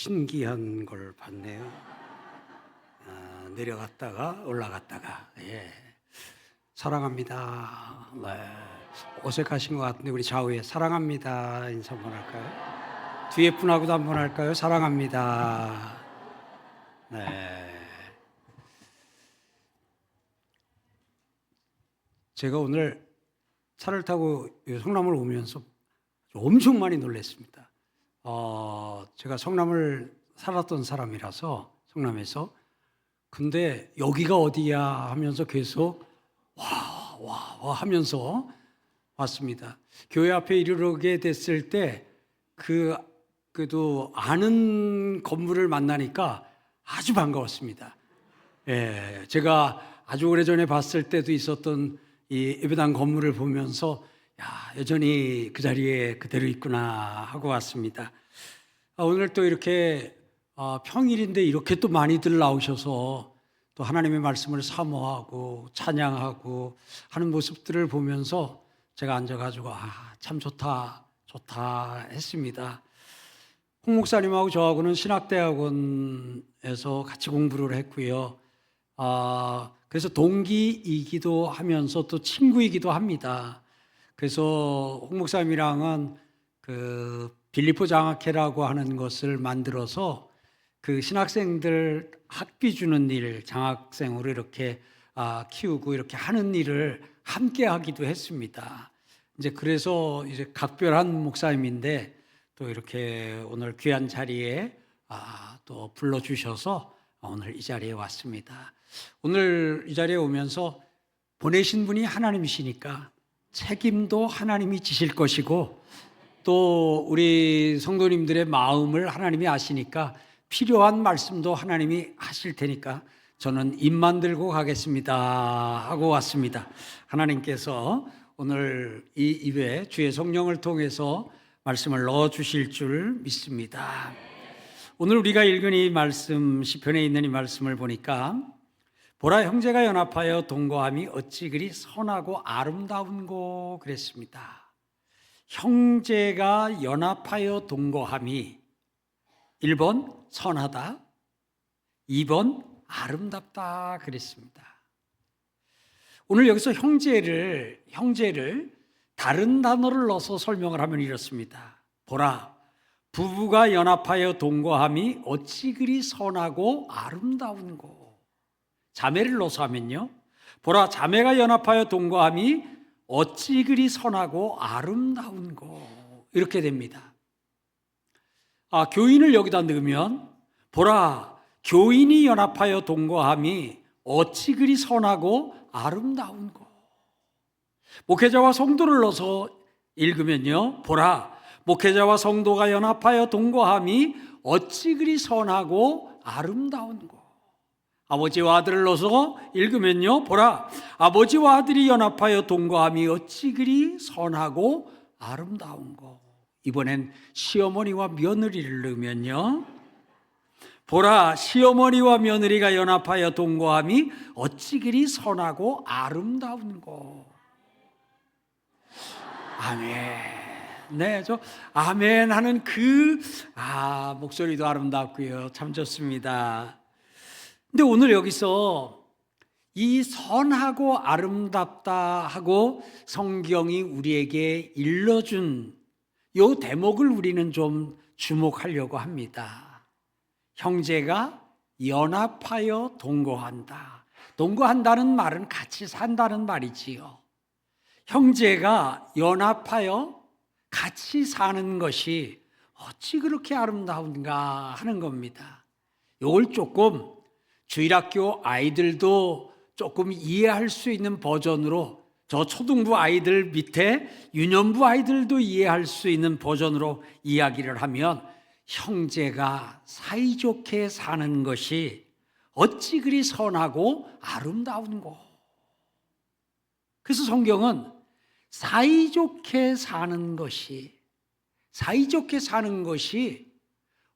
신기한 걸 봤네요. 내려갔다가 올라갔다가. 사랑합니다. 네. 어색하신 것 같은데 우리 좌우에 사랑합니다 인사 한번 할까요? 뒤에 분하고도 한번 할까요? 사랑합니다. 네. 제가 오늘 차를 타고 성남을 오면서 엄청 많이 놀랐습니다. 제가 성남을 살았던 사람이라서 성남에서, 근데 여기가 어디야 하면서 계속 와 하면서 왔습니다. 교회 앞에 이르게 됐을 때 그래도 아는 건물을 만나니까 아주 반가웠습니다. 제가 아주 오래전에 봤을 때도 있었던 이 예배당 건물을 보면서 여전히 그 자리에 그대로 있구나 하고 왔습니다. 오늘 또 이렇게 평일인데 이렇게 또 많이들 나오셔서 또 하나님의 말씀을 사모하고 찬양하고 하는 모습들을 보면서 제가 앉아가지고 참 좋다 했습니다. 홍 목사님하고 저하고는 신학대학원에서 같이 공부를 했고요. 그래서 동기이기도 하면서 또 친구이기도 합니다. 그래서 홍 목사님이랑은 그 빌립보 장학회라고 하는 것을 만들어서 그 신학생들 학비 주는 일, 장학생으로 이렇게 키우고 이렇게 하는 일을 함께 하기도 했습니다. 그래서 이제 각별한 목사님인데 또 이렇게 오늘 귀한 자리에 또 불러주셔서 오늘 이 자리에 왔습니다. 오늘 이 자리에 오면서 보내신 분이 하나님이시니까 책임도 하나님이 지실 것이고, 또 우리 성도님들의 마음을 하나님이 아시니까 필요한 말씀도 하나님이 하실 테니까 저는 입만 들고 가겠습니다 하고 왔습니다. 하나님께서 오늘 이 입에 주의 성령을 통해서 말씀을 넣어주실 줄 믿습니다. 오늘 우리가 읽은 이 말씀, 시편에 있는 이 말씀을 보니까 보라, 형제가 연합하여 동거함이 어찌 그리 선하고 아름다운고 그랬습니다. 형제가 연합하여 동거함이 1번 선하다, 2번 아름답다 그랬습니다. 오늘 여기서 형제를 다른 단어를 넣어서 설명을 하면 이렇습니다. 보라, 부부가 연합하여 동거함이 어찌 그리 선하고 아름다운고. 자매를 넣어서 하면요, 보라, 자매가 연합하여 동거함이 어찌 그리 선하고 아름다운고, 이렇게 됩니다. 교인을 여기다 넣으면 보라, 교인이 연합하여 동거함이 어찌 그리 선하고 아름다운고. 목회자와 성도를 넣어서 읽으면요, 보라, 목회자와 성도가 연합하여 동거함이 어찌 그리 선하고 아름다운고. 아버지와 아들을 넣어서 읽으면요, 보라, 아버지와 아들이 연합하여 동거함이 어찌 그리 선하고 아름다운고. 이번엔 시어머니와 며느리를 넣으면요, 보라, 시어머니와 며느리가 연합하여 동거함이 어찌 그리 선하고 아름다운고. 아멘. 네, 저 아멘 하는 목소리도 아름답고요. 참 좋습니다. 근데 오늘 여기서 이 선하고 아름답다 하고 성경이 우리에게 일러준 이 대목을 우리는 좀 주목하려고 합니다. 형제가 연합하여 동거한다. 동거한다는 말은 같이 산다는 말이지요. 형제가 연합하여 같이 사는 것이 어찌 그렇게 아름다운가 하는 겁니다. 이걸 조금 주일학교 아이들도 조금 이해할 수 있는 버전으로, 저 초등부 아이들 밑에 유년부 아이들도 이해할 수 있는 버전으로 이야기를 하면, 형제가 사이좋게 사는 것이 어찌 그리 선하고 아름다운고. 그래서 성경은 사이좋게 사는 것이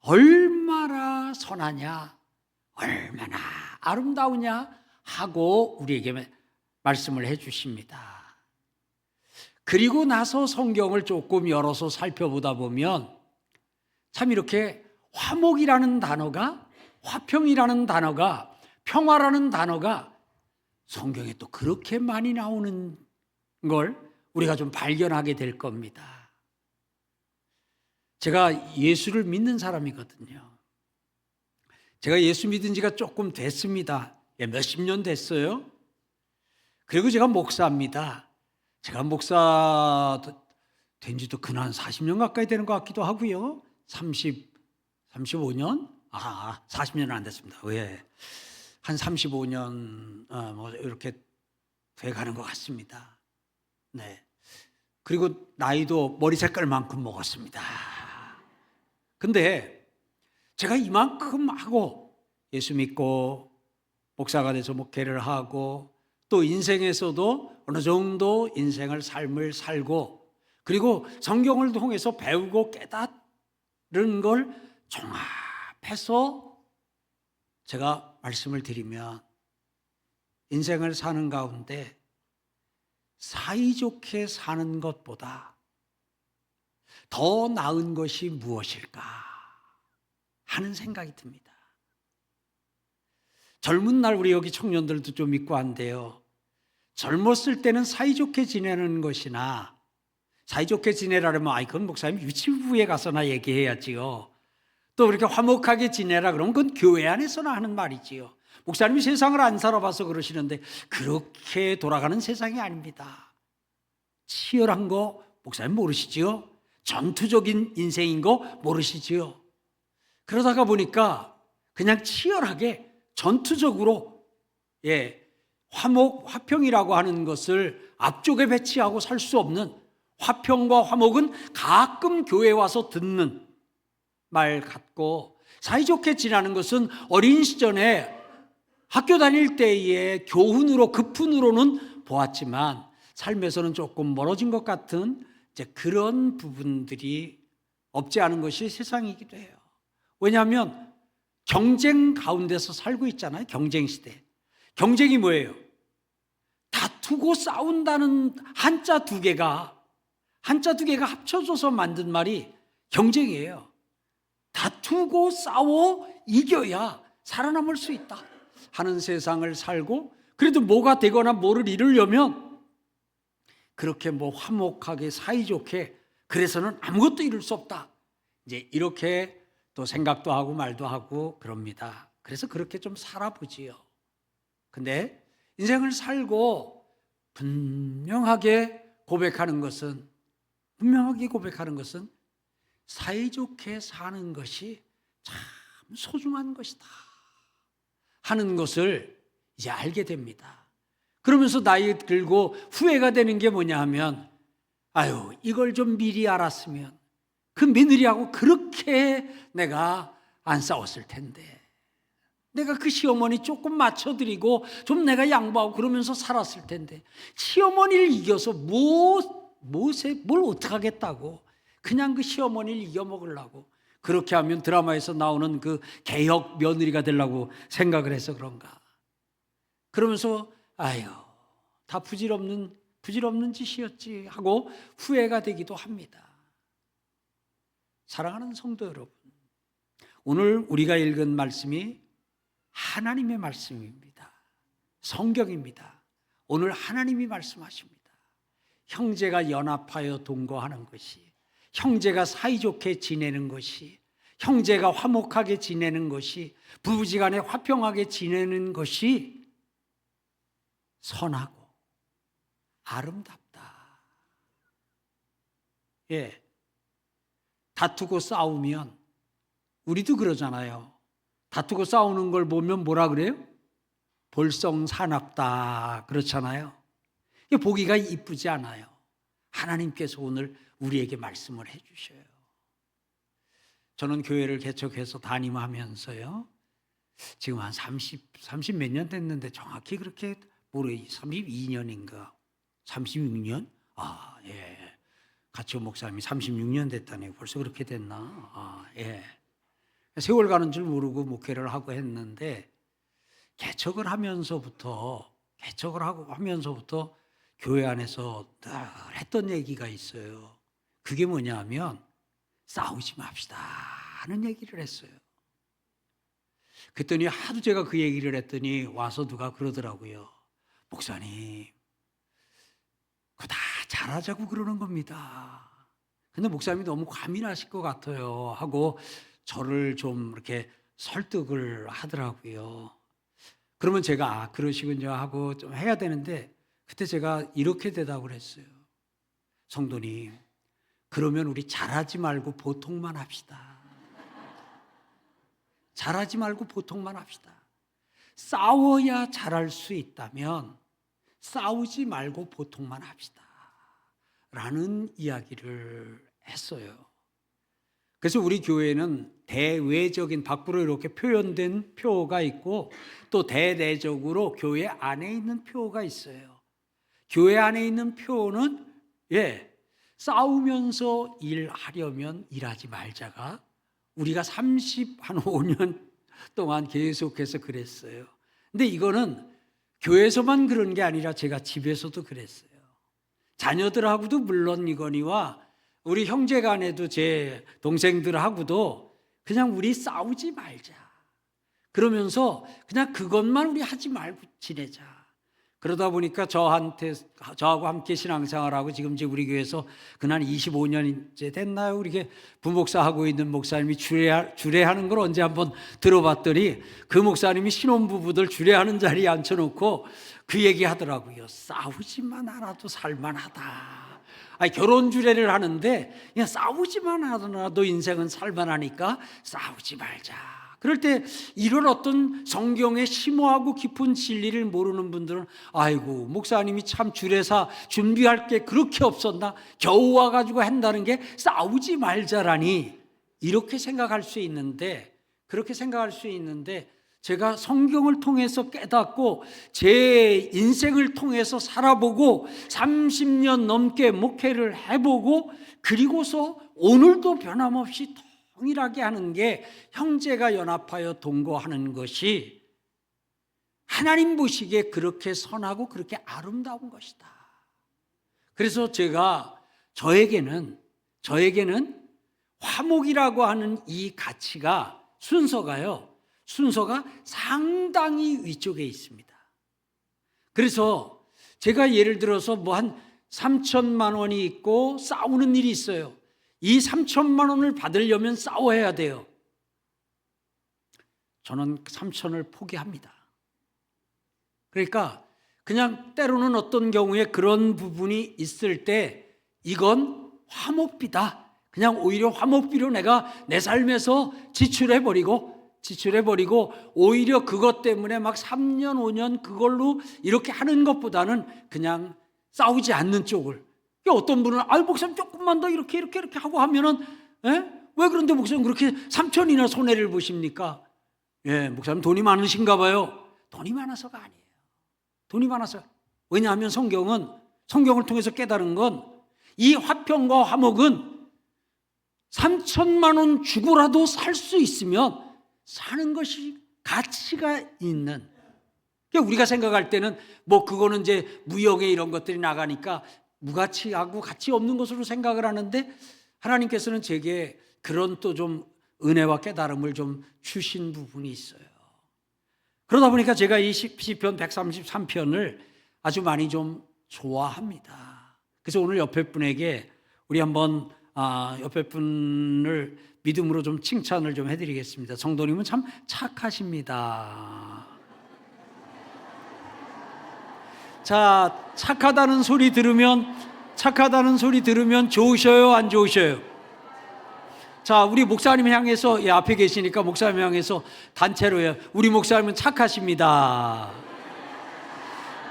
얼마나 선하냐, 얼마나 아름다우냐 하고 우리에게 말씀을 해 주십니다. 그리고 나서 성경을 조금 열어서 살펴보다 보면 참 이렇게 화목이라는 단어가, 화평이라는 단어가, 평화라는 단어가 성경에 또 그렇게 많이 나오는 걸 우리가 좀 발견하게 될 겁니다. 제가 예수를 믿는 사람이거든요. 제가 예수 믿은 지가 조금 됐습니다. 몇십 년 됐어요. 그리고 제가 목사입니다. 제가 목사 된 지도 근한 40년 가까이 되는 것 같기도 하고요. 35년? 40년은 안 됐습니다. 왜? 한 35년 뭐 이렇게 돼 가는 것 같습니다. 네. 그리고 나이도 머리 색깔만큼 먹었습니다. 근데 제가 이만큼 하고 예수 믿고 목사가 돼서 목회를 하고 또 인생에서도 어느 정도 인생을 삶을 살고 그리고 성경을 통해서 배우고 깨달은 걸 종합해서 제가 말씀을 드리면 인생을 사는 가운데 사이좋게 사는 것보다 더 나은 것이 무엇일까 하는 생각이 듭니다. 젊은 날 우리 여기 청년들도 좀 있고 한데요. 젊었을 때는 사이좋게 지내는 것이나 사이좋게 지내라면 그건 목사님 유치부에 가서나 얘기해야지요. 또 이렇게 화목하게 지내라 그러면 그건 교회 안에서나 하는 말이지요. 목사님이 세상을 안 살아봐서 그러시는데 그렇게 돌아가는 세상이 아닙니다. 치열한 거 목사님 모르시지요? 전투적인 인생인 거 모르시지요? 그러다가 보니까 그냥 치열하게 전투적으로 화목, 화평이라고 하는 것을 앞쪽에 배치하고 살 수 없는 화평과 화목은 가끔 교회에 와서 듣는 말 같고 사이좋게 지내는 것은 어린 시절에 학교 다닐 때의 교훈으로 급훈으로는 보았지만 삶에서는 조금 멀어진 것 같은 이제 그런 부분들이 없지 않은 것이 세상이기도 해요. 왜냐하면 경쟁 가운데서 살고 있잖아요. 경쟁 시대. 경쟁이 뭐예요? 다투고 싸운다는 한자 두 개가 합쳐져서 만든 말이 경쟁이에요. 다투고 싸워 이겨야 살아남을 수 있다 하는 세상을 살고 그래도 뭐가 되거나 뭐를 이루려면 그렇게 화목하게 사이좋게 그래서는 아무것도 이룰 수 없다. 이제 이렇게 또 생각도 하고 말도 하고 그럽니다. 그래서 그렇게 좀 살아보지요. 근데 인생을 살고 분명하게 고백하는 것은 사이좋게 사는 것이 참 소중한 것이다 하는 것을 이제 알게 됩니다. 그러면서 나이 들고 후회가 되는 게 뭐냐 하면 이걸 좀 미리 알았으면 그 며느리하고 그렇게 내가 안 싸웠을 텐데 내가 그 시어머니 조금 맞춰드리고 좀 내가 양보하고 그러면서 살았을 텐데 시어머니를 이겨서 뭘 어떡하겠다고 그냥 그 시어머니를 이겨먹으려고 그렇게 하면 드라마에서 나오는 그 개혁 며느리가 되려고 생각을 해서 그런가. 그러면서 다 부질없는 짓이었지 하고 후회가 되기도 합니다. 사랑하는 성도 여러분, 오늘 우리가 읽은 말씀이 하나님의 말씀입니다. 성경입니다. 오늘 하나님이 말씀하십니다. 형제가 연합하여 동거하는 것이, 형제가 사이좋게 지내는 것이, 형제가 화목하게 지내는 것이, 부부지간에 화평하게 지내는 것이 선하고 아름답다. 다투고 싸우면 우리도 그러잖아요. 다투고 싸우는 걸 보면 뭐라 그래요? 볼썽사납다 그렇잖아요. 이게 보기가 이쁘지 않아요. 하나님께서 오늘 우리에게 말씀을 해주셔요. 저는 교회를 개척해서 담임하면서요. 지금 한 30 몇 년 됐는데 정확히 그렇게 모르겠어요. 32년인가 36년? 가치호 목사님이 36년 됐다네요. 벌써 그렇게 됐나? 세월 가는 줄 모르고 목회를 하고 했는데 개척을 하면서부터 교회 안에서 늘 했던 얘기가 있어요. 그게 뭐냐면 싸우지 맙시다 많은 얘기를 했어요. 그랬더니 하도 제가 그 얘기를 했더니 와서 누가 그러더라고요. 목사님, 그거 다 잘하자고 그러는 겁니다. 근데 목사님이 너무 과민하실 것 같아요 하고 저를 좀 이렇게 설득을 하더라고요. 그러면 제가 그러시군요 하고 좀 해야 되는데 그때 제가 이렇게 대답을 했어요. 성도님, 그러면 우리 잘하지 말고 보통만 합시다. 잘하지 말고 보통만 합시다. 싸워야 잘할 수 있다면 싸우지 말고 보통만 합시다. 라는 이야기를 했어요. 그래서 우리 교회는 대외적인 밖으로 이렇게 표현된 표어가 있고 또 대내적으로 교회 안에 있는 표어가 있어요. 교회 안에 있는 표어는 싸우면서 일하려면 일하지 말자가 우리가 35년 동안 계속해서 그랬어요. 근데 이거는 교회에서만 그런 게 아니라 제가 집에서도 그랬어요. 자녀들하고도 물론 이거니와 우리 형제간에도 제 동생들하고도 그냥 우리 싸우지 말자. 그러면서 그냥 그것만 우리 하지 말고 지내자. 그러다 보니까 저하고 함께 신앙생활하고 지금 이제 우리 교회에서 그날 25년째 됐나요? 우리 부목사하고 있는 목사님이 주례하는 걸 언제 한번 들어봤더니 그 목사님이 신혼부부들 주례하는 자리에 앉혀놓고 그 얘기 하더라고요. 싸우지만 않아도 살만하다. 아니, 결혼 주례를 하는데 그냥 싸우지만 않아도 인생은 살만하니까 싸우지 말자. 그럴 때 이런 어떤 성경의 심오하고 깊은 진리를 모르는 분들은 아이고 목사님이 참 주례사 준비할 게 그렇게 없었나? 겨우 와가지고 한다는 게 싸우지 말자라니 이렇게 생각할 수 있는데 그렇게 생각할 수 있는데 제가 성경을 통해서 깨닫고 제 인생을 통해서 살아보고 30년 넘게 목회를 해보고 그리고서 오늘도 변함없이 동일하게 하는 게 형제가 연합하여 동거하는 것이 하나님 보시기에 그렇게 선하고 그렇게 아름다운 것이다. 그래서 제가 저에게는 화목이라고 하는 이 가치가 순서가 상당히 위쪽에 있습니다. 그래서 제가 예를 들어서 뭐 한 3천만 원이 있고 싸우는 일이 있어요. 이 3천만 원을 받으려면 싸워야 돼요. 저는 3천을 포기합니다. 그러니까 그냥 때로는 어떤 경우에 그런 부분이 있을 때 이건 화목비다. 그냥 오히려 화목비로 내가 내 삶에서 지출해버리고 오히려 그것 때문에 막 3년 5년 그걸로 이렇게 하는 것보다는 그냥 싸우지 않는 쪽을. 어떤 분은 목사님 조금만 더 이렇게 하고 하면은 왜 그런데 목사님 그렇게 3천이나 손해를 보십니까? 목사님 돈이 많으신가 봐요. 돈이 많아서가 아니에요. 돈이 많아서. 왜냐하면 성경을 통해서 깨달은 건 이 화평과 화목은 3천만 원 주고라도 살 수 있으면 사는 것이 가치가 있는. 우리가 생각할 때는 뭐 그거는 이제 무역에 이런 것들이 나가니까 무가치하고 가치 없는 것으로 생각을 하는데 하나님께서는 제게 그런 또 좀 은혜와 깨달음을 좀 주신 부분이 있어요. 그러다 보니까 제가 이 시편 133편을 아주 많이 좀 좋아합니다. 그래서 오늘 옆에 분에게 우리 한번 옆에 분을 믿음으로 좀 칭찬을 좀 해드리겠습니다. 성도님은 참 착하십니다. 자, 착하다는 소리 들으면 좋으셔요, 안 좋으셔요? 자, 우리 목사님 향해서 앞에 계시니까 목사님 향해서 단체로요. 우리 목사님은 착하십니다.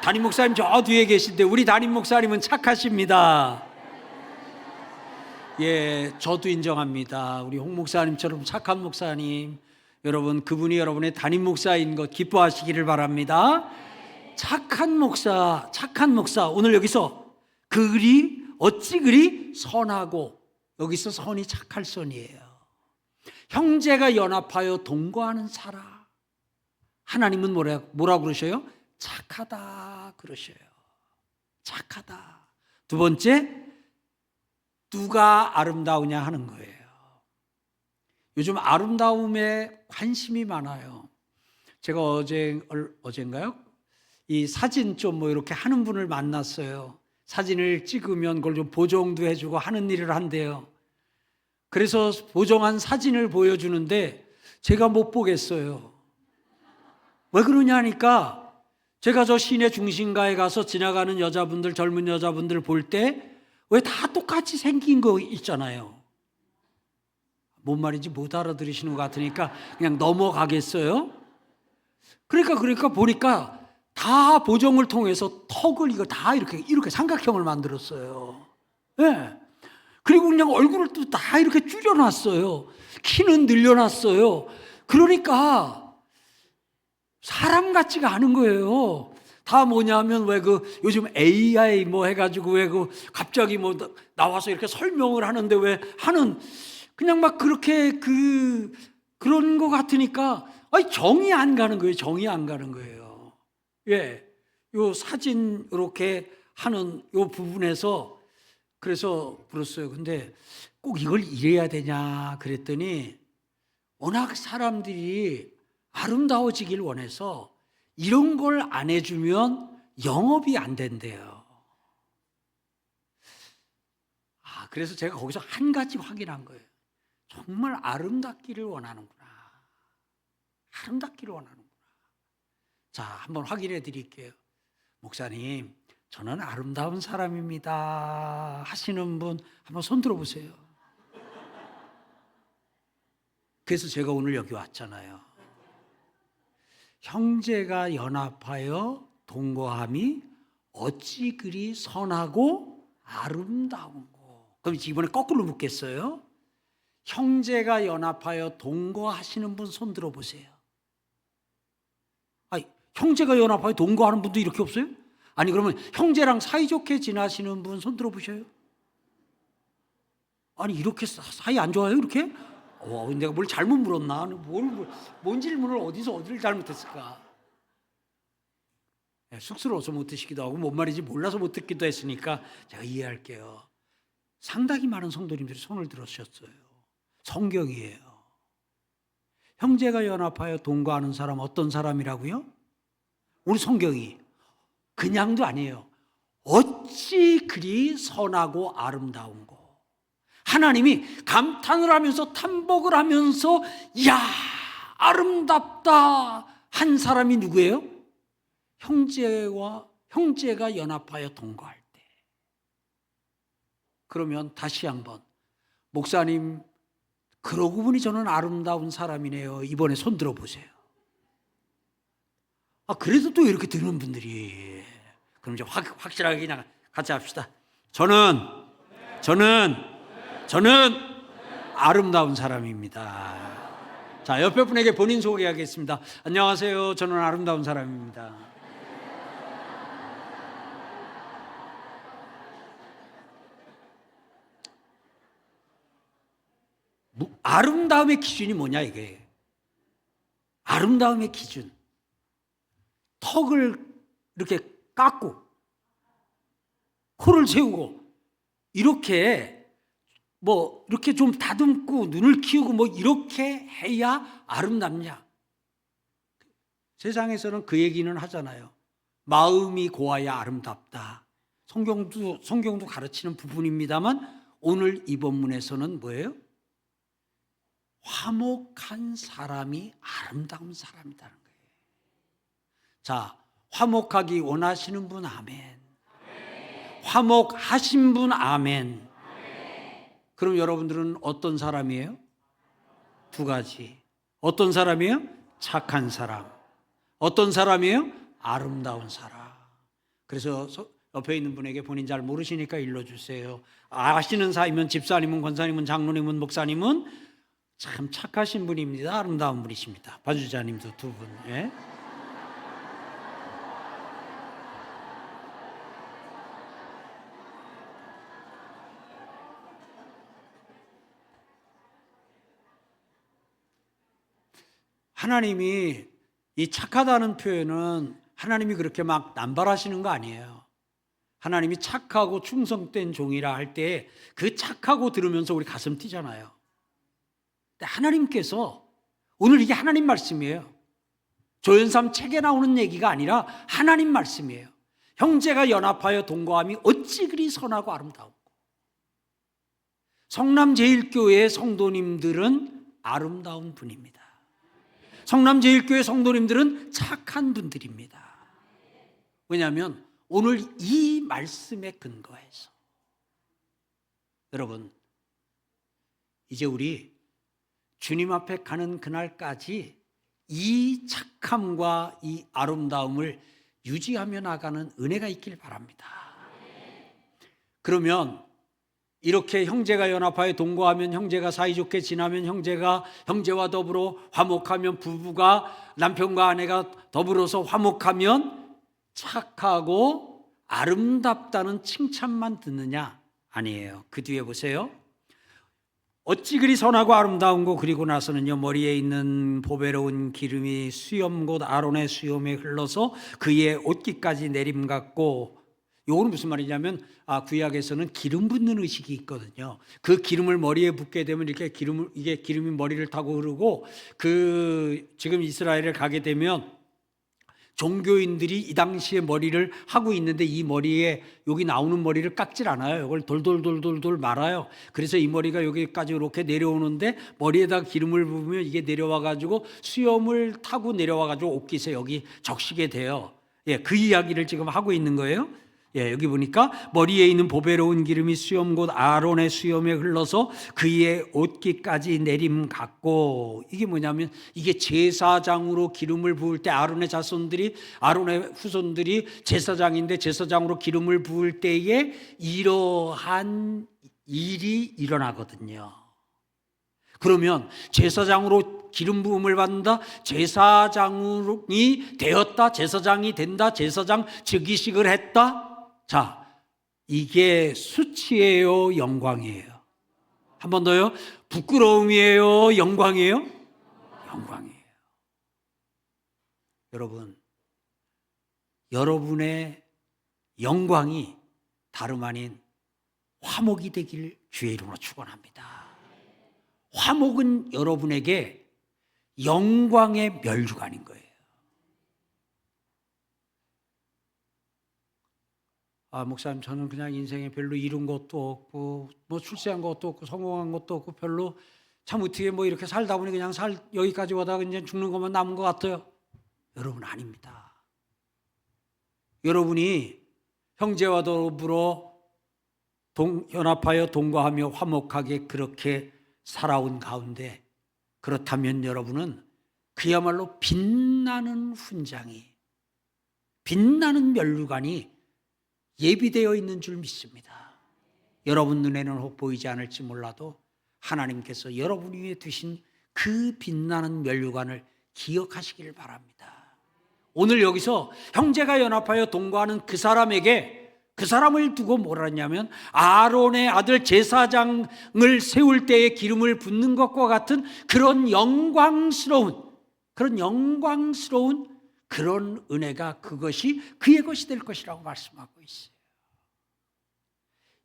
담임 목사님 저 뒤에 계신데 우리 담임 목사님은 착하십니다. 저도 인정합니다. 우리 홍 목사님처럼 착한 목사님, 여러분 그분이 여러분의 담임 목사인 것 기뻐하시기를 바랍니다. 착한 목사 오늘 여기서 어찌 그리 선하고 여기서 선이 착할 선이에요. 형제가 연합하여 동거하는 사람. 하나님은 뭐라 그러셔요? 착하다 그러셔요. 착하다. 두 번째, 누가 아름다우냐 하는 거예요. 요즘 아름다움에 관심이 많아요. 제가 어젠가요? 이 사진 좀 뭐 이렇게 하는 분을 만났어요. 사진을 찍으면 그걸 좀 보정도 해주고 하는 일을 한대요. 그래서 보정한 사진을 보여주는데 제가 못 보겠어요. 왜 그러냐 하니까 제가 저 시내 중심가에 가서 지나가는 여자분들, 젊은 여자분들 볼 때 왜 다 똑같이 생긴 거 있잖아요. 뭔 말인지 못 알아들으시는 것 같으니까 그냥 넘어가겠어요. 그러니까 보니까 다 보정을 통해서 턱을 이거 다 이렇게 삼각형을 만들었어요. 예. 네. 그리고 그냥 얼굴을 또 다 이렇게 줄여놨어요. 키는 늘려놨어요. 그러니까 사람 같지가 않은 거예요. 다 뭐냐면 왜 요즘 AI 뭐 해가지고 왜 갑자기 뭐 나와서 이렇게 설명을 하는데 왜 하는 그냥 막 그렇게 그런 거 같으니까 정이 안 가는 거예요. 정이 안 가는 거예요. 예. 요 사진 이렇게 하는 요 부분에서 그래서 불렀어요. 근데 꼭 이걸 이래야 되냐 그랬더니 워낙 사람들이 아름다워지길 원해서 이런 걸 안 해주면 영업이 안 된대요. 그래서 제가 거기서 한 가지 확인한 거예요. 정말 아름답기를 원하는구나. 아름답기를 원하는구나. 자, 한번 확인해 드릴게요. 목사님, 저는 아름다운 사람입니다 하시는 분 한번 손 들어보세요. 그래서 제가 오늘 여기 왔잖아요. 형제가 연합하여 동거함이 어찌 그리 선하고 아름다운고. 그럼 이번에 거꾸로 묻겠어요. 형제가 연합하여 동거하시는 분 손 들어보세요. 형제가 연합하여 동거하는 분도 이렇게 없어요? 아니 그러면 형제랑 사이좋게 지나시는 분 손 들어보셔요. 아니 이렇게 사이 안 좋아요 이렇게? 내가 뭘 잘못 물었나? 뭔 질문을 어디를 잘못했을까? 쑥스러워서 못 듣기도 하고 뭔 말인지 몰라서 못 듣기도 했으니까 제가 이해할게요. 상당히 많은 성도님들이 손을 들으셨어요. 성경이에요. 형제가 연합하여 동거하는 사람 어떤 사람이라고요? 우리 성경이 그냥도 아니에요. 어찌 그리 선하고 아름다운고. 하나님이 감탄을 하면서 탐복을 하면서 이야 아름답다 한 사람이 누구예요? 형제가 연합하여 동거할 때. 그러면 다시 한번 목사님 그러고 보니 저는 아름다운 사람이네요. 이번에 손 들어보세요. 그래도 또 이렇게 드는 분들이 그럼 이제 확실하게 그냥 같이 합시다. 저는 아름다운 사람입니다. 자, 옆에 분에게 본인 소개하겠습니다. 안녕하세요. 저는 아름다운 사람입니다. 아름다움의 기준이 뭐냐 이게. 아름다움의 기준. 턱을 이렇게 깎고 코를 세우고 이렇게 이렇게 좀 다듬고 눈을 키우고 이렇게 해야 아름답냐? 세상에서는 그 얘기는 하잖아요. 마음이 고와야 아름답다. 성경도 가르치는 부분입니다만 오늘 이 본문에서는 뭐예요? 화목한 사람이 아름다운 사람이라는 거예요. 자, 화목하기 원하시는 분 아멘. 화목하신 분 아멘. 그럼 여러분들은 어떤 사람이에요? 두 가지. 어떤 사람이에요? 착한 사람. 어떤 사람이에요? 아름다운 사람. 그래서 옆에 있는 분에게 본인 잘 모르시니까 일러주세요. 아시는 사이면 집사님은 권사님은 장로님은 목사님은 참 착하신 분입니다. 아름다운 분이십니다. 반주자님도 두 분. 예? 하나님이 이 착하다는 표현은 하나님이 그렇게 막 남발하시는 거 아니에요. 하나님이 착하고 충성된 종이라 할 때 그 착하고 들으면서 우리 가슴 뛰잖아요. 하나님께서 오늘 이게 하나님 말씀이에요. 조연삼 책에 나오는 얘기가 아니라 하나님 말씀이에요. 형제가 연합하여 동거함이 어찌 그리 선하고 아름다운고. 성남제일교회 성도님들은 아름다운 분입니다. 성남제일교회 성도님들은 착한 분들입니다. 왜냐하면 오늘 이 말씀에 근거해서. 여러분, 이제 우리 주님 앞에 가는 그날까지 이 착함과 이 아름다움을 유지하며 나가는 은혜가 있길 바랍니다. 그러면 이렇게 형제가 연합하여 동거하면, 형제가 사이좋게 지나면, 형제와 더불어 화목하면, 부부가 남편과 아내가 더불어서 화목하면 착하고 아름답다는 칭찬만 듣느냐? 아니에요. 그 뒤에 보세요. 어찌 그리 선하고 아름다운고. 그리고 나서는요, 머리에 있는 보배로운 기름이 수염 곧 아론의 수염에 흘러서 그의 옷깃까지 내림같고. 요거는 무슨 말이냐면 구약에서는 기름 붓는 의식이 있거든요. 그 기름을 머리에 붓게 되면 이게 기름이 머리를 타고 흐르고, 지금 이스라엘을 가게 되면 종교인들이 이 당시에 머리를 하고 있는데 이 머리에 여기 나오는 머리를 깎질 않아요. 이걸 돌돌돌돌돌 말아요. 그래서 이 머리가 여기까지 이렇게 내려오는데 머리에다 기름을 부으면 이게 내려와 가지고 수염을 타고 내려와 가지고 옷깃에 여기 적시게 돼요. 그 이야기를 지금 하고 있는 거예요. 여기 보니까 머리에 있는 보배로운 기름이 수염 곧 아론의 수염에 흘러서 그의 옷깃까지 내림 같고. 이게 뭐냐면 이게 제사장으로 기름을 부을 때 아론의 후손들이 제사장인데 제사장으로 기름을 부을 때에 이러한 일이 일어나거든요. 그러면 제사장으로 기름 부음을 받는다, 제사장이 되었다, 제사장이 된다, 제사장 즉위식을 했다. 자, 이게 수치예요, 영광이에요? 한 번 더요. 부끄러움이에요, 영광이에요? 영광이에요. 여러분, 여러분의 영광이 다름 아닌 화목이 되길 주의 이름으로 축원합니다. 화목은 여러분에게 영광의 멸류관인 거예요. 목사님, 저는 그냥 인생에 별로 이룬 것도 없고 뭐 출세한 것도 없고 성공한 것도 없고 별로 참 어떻게 뭐 이렇게 살다 보니 그냥 여기까지 오다가 이제 죽는 것만 남은 것 같아요. 여러분, 아닙니다. 여러분이 형제와 더불어 연합하여 동거하며 화목하게 그렇게 살아온 가운데, 그렇다면 여러분은 그야말로 빛나는 훈장이, 빛나는 멸류관이 예비되어 있는 줄 믿습니다. 여러분 눈에는 혹 보이지 않을지 몰라도 하나님께서 여러분 위에 두신 그 빛나는 멸류관을 기억하시길 바랍니다. 오늘 여기서 형제가 연합하여 동거하는 그 사람에게, 그 사람을 두고 뭐라 했냐면 아론의 아들 제사장을 세울 때에 기름을 붓는 것과 같은 그런 영광스러운 그런 은혜가 그것이 그의 것이 될 것이라고 말씀하고 있어요.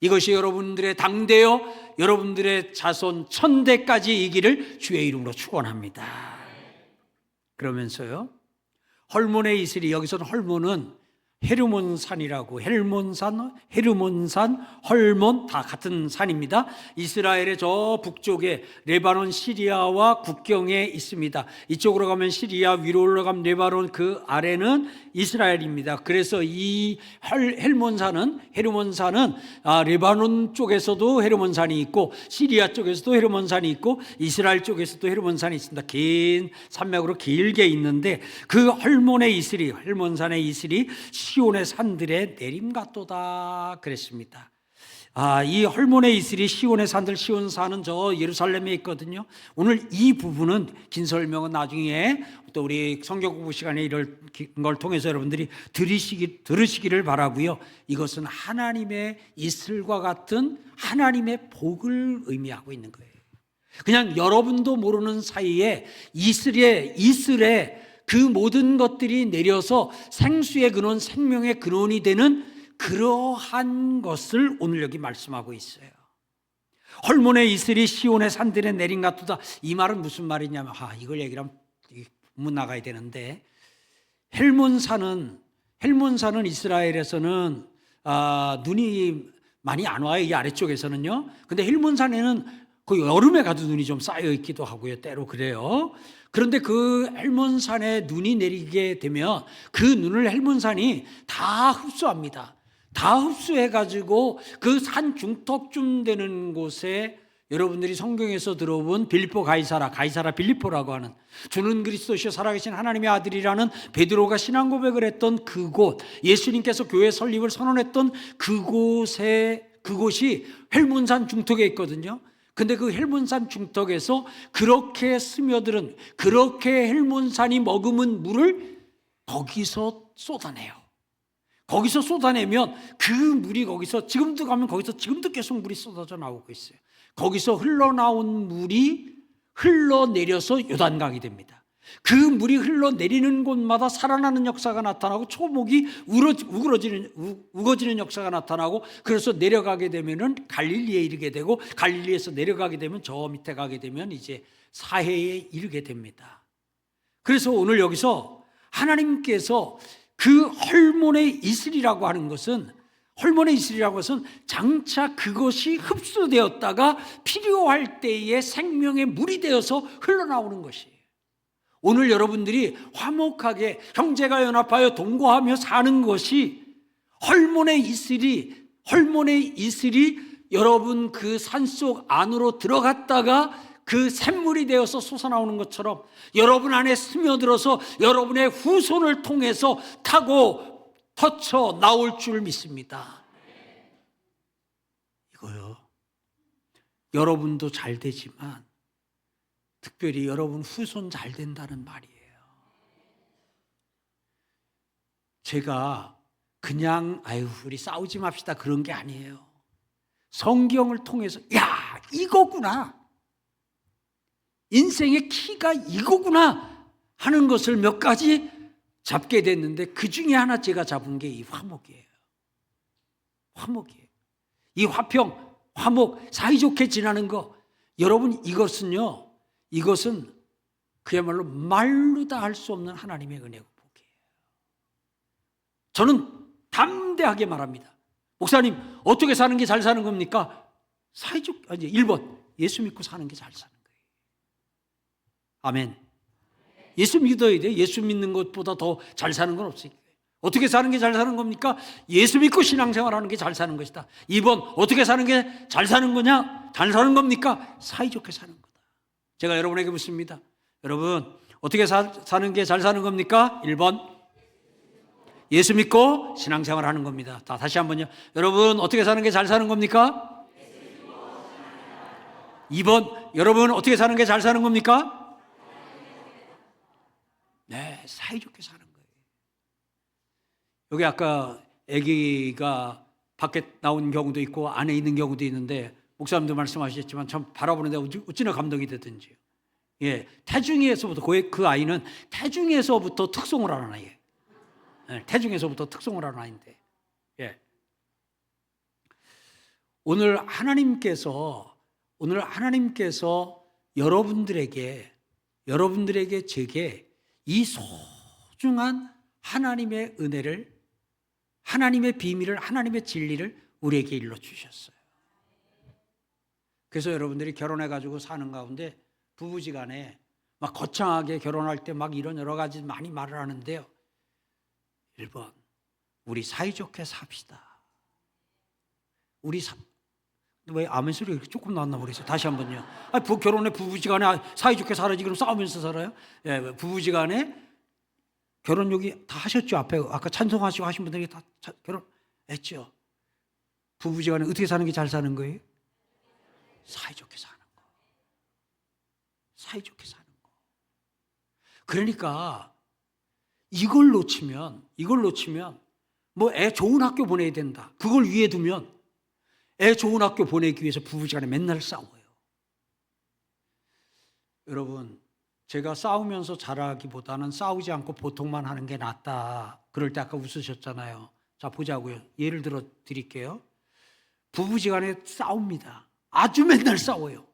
이것이 여러분들의 당대요, 여러분들의 자손 천대까지 이기를 주의 이름으로 축원합니다. 그러면서요, 헐몬의 이슬이, 여기서는 헐몬은 헤르몬산이라고, 헤르몬산, 헐몬 다 같은 산입니다. 이스라엘의 저 북쪽에 레바논 시리아와 국경에 있습니다. 이쪽으로 가면 시리아, 위로 올라가면 레바논, 그 아래는 이스라엘입니다. 그래서 이 헤르몬산은 레바논 쪽에서도 헤르몬산이 있고 시리아 쪽에서도 헤르몬산이 있고 이스라엘 쪽에서도 헤르몬산이 있습니다. 긴 산맥으로 길게 있는데 그 헤르몬산의 이슬이 시온의 산들에 내림같도다 그랬습니다. 이 헐몬의 이슬이 시온의 산들, 시온산은 저 예루살렘에 있거든요. 오늘 이 부분은, 긴 설명은 나중에 또 우리 성경 공부 시간에 이럴 걸 통해서 여러분들이 들으시기를 바라고요. 이것은 하나님의 이슬과 같은 하나님의 복을 의미하고 있는 거예요. 그냥 여러분도 모르는 사이에 이슬에 그 모든 것들이 내려서 생수의 근원, 생명의 근원이 되는 그러한 것을 오늘 여기 말씀하고 있어요. 헐몬의 이슬이 시온의 산들에 내린 같도다. 이 말은 무슨 말이냐면, 이걸 얘기를 하면 문 나가야 되는데, 헬몬산은 이스라엘에서는 눈이 많이 안 와요. 이 아래쪽에서는요. 근데 헬몬산에는 그 여름에 가도 눈이 좀 쌓여 있기도 하고요. 때로 그래요. 그런데 그 헬몬산에 눈이 내리게 되면 그 눈을 헬몬산이 다 흡수합니다. 다 흡수해가지고 그 산 중턱쯤 되는 곳에 여러분들이 성경에서 들어본 빌립보 가이사라 빌립보라고 하는 주는 그리스도시요 살아계신 하나님의 아들이라는 베드로가 신앙 고백을 했던 그곳, 예수님께서 교회 설립을 선언했던 그곳이 헬몬산 중턱에 있거든요. 근데 그 헬몬산 중턱에서 그렇게 스며들은, 그렇게 헬몬산이 머금은 물을 거기서 쏟아내요. 거기서 쏟아내면 그 물이 거기서 지금도 가면 거기서 지금도 계속 물이 쏟아져 나오고 있어요. 거기서 흘러나온 물이 흘러내려서 요단강이 됩니다. 그 물이 흘러내리는 곳마다 살아나는 역사가 나타나고 초목이 우거지는 역사가 나타나고, 그래서 내려가게 되면은 갈릴리에 이르게 되고, 갈릴리에서 내려가게 되면 저 밑에 가게 되면 이제 사해에 이르게 됩니다. 그래서 오늘 여기서 하나님께서 그 헐몬의 이슬이라고 하는 것은, 장차 그것이 흡수되었다가 필요할 때에 생명의 물이 되어서 흘러나오는 것이에요. 오늘 여러분들이 화목하게 형제가 연합하여 동거하며 사는 것이 헐몬의 이슬이 여러분 그 산속 안으로 들어갔다가 그 샘물이 되어서 솟아나오는 것처럼 여러분 안에 스며들어서 여러분의 후손을 통해서 타고 터쳐 나올 줄 믿습니다. 이거요. 여러분도 잘 되지만 특별히 여러분 후손 잘 된다는 말이에요. 제가 그냥 우리 싸우지 맙시다 그런 게 아니에요. 성경을 통해서 이거구나, 인생의 키가 이거구나 하는 것을 몇 가지 잡게 됐는데, 그 중에 하나 제가 잡은 게 이 화목이에요. 이 화목, 사이좋게 지나는 거. 여러분, 이것은 그야말로 말로 다 할 수 없는 하나님의 은혜고 복이에요. 저는 담대하게 말합니다. 목사님, 어떻게 사는 게 잘 사는 겁니까? 1번, 예수 믿고 사는 게 잘 사는 거예요. 아멘. 예수 믿어야 돼요. 예수 믿는 것보다 더 잘 사는 건 없으니까. 어떻게 사는 게 잘 사는 겁니까? 예수 믿고 신앙생활하는 게 잘 사는 것이다. 2번, 어떻게 사는 게 잘 사는 거냐? 잘 사는 겁니까? 사이좋게 사는 거다. 제가 여러분에게 묻습니다. 여러분, 어떻게 사는 게 잘 사는 겁니까? 1번, 예수 믿고 신앙생활하는 겁니다. 다시 한번요. 여러분, 어떻게 사는 게 잘 사는 겁니까? 2번, 여러분 어떻게 사는 게 잘 사는 겁니까? 네, 사이좋게 사는 거예요. 여기 아까 아기가 밖에 나온 경우도 있고 안에 있는 경우도 있는데, 목사님도 말씀하셨지만 참 바라보는데 어찌나 감동이 되든지요. 태중에서부터 그 아이는 태중에서부터 특송을 하는 아이예요. 태중에서부터 특송을 하는 아이인데, 오늘 하나님께서 여러분들에게 제게 이 소중한 하나님의 은혜를, 하나님의 비밀을, 하나님의 진리를 우리에게 일러주셨어요. 그래서 여러분들이 결혼해가지고 사는 가운데 부부지간에 막 거창하게 결혼할 때 막 이런 여러 가지 많이 말을 하는데요. 1번, 우리 사이좋게 삽시다. 왜 아멘 소리가 이렇게 조금 나왔나 모르겠어요. 다시 한번요. 결혼해 부부지간에 사이좋게 살아야지 그럼 싸우면서 살아요? 부부지간에 결혼 여기 다 하셨죠? 앞에 아까 찬송하시고 하신 분들이 다 결혼했죠? 부부지간에 어떻게 사는 게 잘 사는 거예요? 사이좋게 사는 거. 사이좋게 사는 거. 그러니까 이걸 놓치면 뭐 애 좋은 학교 보내야 된다, 그걸 위에 두면 애 좋은 학교 보내기 위해서 부부지간에 맨날 싸워요. 여러분, 제가 싸우면서 자라기보다는 싸우지 않고 보통만 하는 게 낫다 그럴 때 아까 웃으셨잖아요. 자, 보자고요. 예를 들어 드릴게요. 부부지간에 싸웁니다. 아주 맨날 싸워요.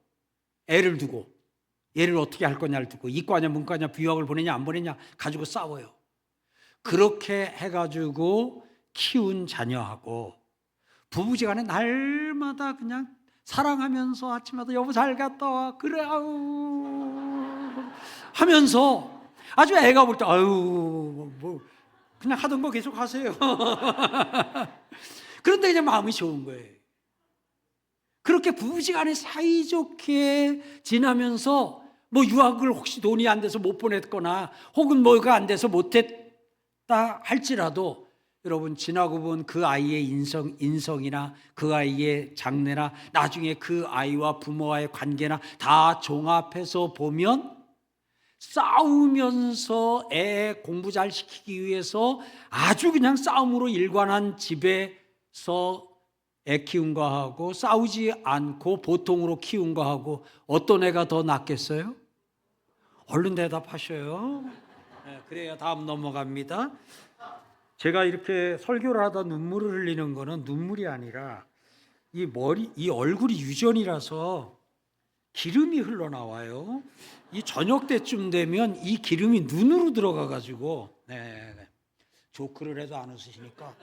애를 두고 얘를 어떻게 할 거냐를 두고 이과냐 문과냐 부유학을 보내냐 안 보내냐 가지고 싸워요. 그렇게 해가지고 키운 자녀하고 부부지간에 날마다 그냥 사랑하면서 아침마다 여보 잘 갔다 와 그래 아우 하면서 아주 애가 볼 때 아유 뭐 그냥 하던 거 계속 하세요. 그런데 이제 마음이 좋은 거예요. 그렇게 부부지간에 사이좋게 지나면서 뭐 유학을 혹시 돈이 안 돼서 못 보냈거나 혹은 뭐가 안 돼서 못했다 할지라도 여러분 지나고 본 그 아이의 인성이나 그 아이의 장래나 나중에 그 아이와 부모와의 관계나 다 종합해서 보면 싸우면서 애 공부 잘 시키기 위해서 아주 그냥 싸움으로 일관한 집에서 애 키운 거하고 싸우지 않고 보통으로 키운 거하고 어떤 애가 더 낫겠어요? 얼른 대답하셔요. 네, 그래야 다음 넘어갑니다. 제가 이렇게 설교를 하다 눈물을 흘리는 거는 눈물이 아니라 이 얼굴이 유전이라서 기름이 흘러나와요. 이 저녁 때쯤 되면 이 기름이 눈으로 들어가 가지고 조크를 해도 안 웃으시니까.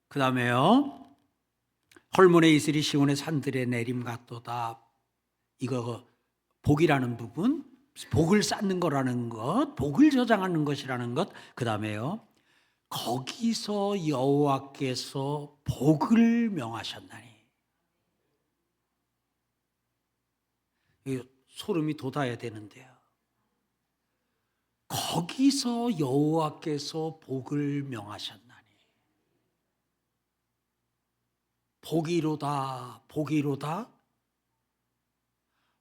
그 다음에요. 헐몬의 이슬이 시온의 산들에 내림 같도다. 이거 복이라는 부분, 복을 쌓는 거라는 것, 복을 저장하는 것이라는 것. 그 다음에요. 거기서 여호와께서 복을 명하셨나니. 소름이 돋아야 되는데요. 거기서 여호와께서 복을 명하셨나니. 복이로다, 복이로다,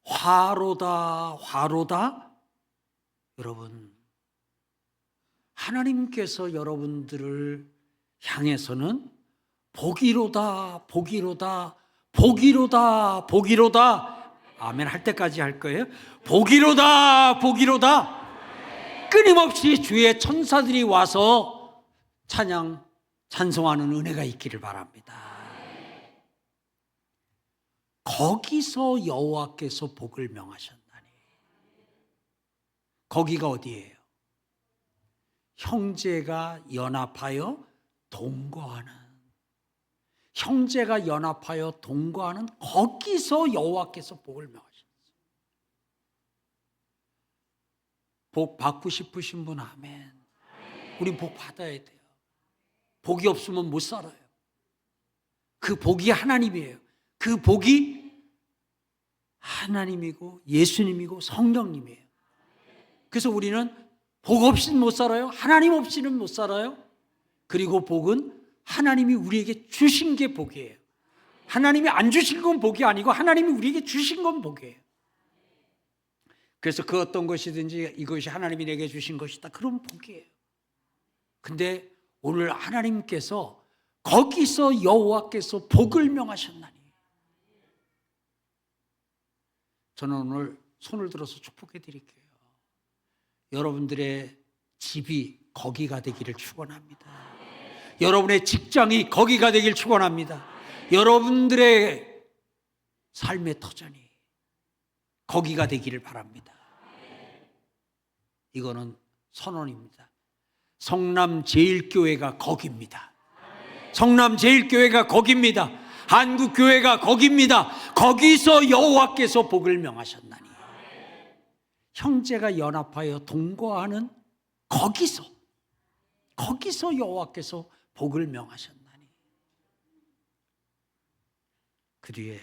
화로다, 화로다. 여러분, 하나님께서 여러분들을 향해서는 복이로다, 복이로다, 복이로다, 복이로다. 아멘 할 때까지 할 거예요. 복이로다, 복이로다. 끊임없이 주의 천사들이 와서 찬송하는 은혜가 있기를 바랍니다. 거기서 여호와께서 복을 명하셨나니. 거기가 어디예요? 형제가 연합하여 동거하는, 형제가 연합하여 동거하는 거기서 여호와께서 복을 명하셨어요. 복 받고 싶으신 분 아멘. 우리 복 받아야 돼요. 복이 없으면 못 살아요. 그 복이 하나님이에요. 그 복이 하나님이고 예수님이고 성령님이에요. 그래서 우리는 복 없이는 못 살아요. 하나님 없이는 못 살아요. 그리고 복은 하나님이 우리에게 주신 게 복이에요. 하나님이 안 주신 건 복이 아니고 하나님이 우리에게 주신 건 복이에요. 그래서 그 어떤 것이든지 이것이 하나님이 내게 주신 것이다. 그럼 복이에요. 근데 오늘 하나님께서 거기서 여호와께서 복을 명하셨나니. 저는 오늘 손을 들어서 축복해 드릴게요. 여러분들의 집이 거기가 되기를 축원합니다. 여러분의 직장이 거기가 되길 축원합니다. 여러분들의 삶의 터전이 거기가 되기를 바랍니다. 이거는 선언입니다. 성남제일교회가 거기입니다. 성남제일교회가 거기입니다. 한국교회가 거기입니다. 거기서 여호와께서 복을 명하셨나니. 형제가 연합하여 동거하는 거기서 여호와께서 복을 명하셨나니. 그 뒤에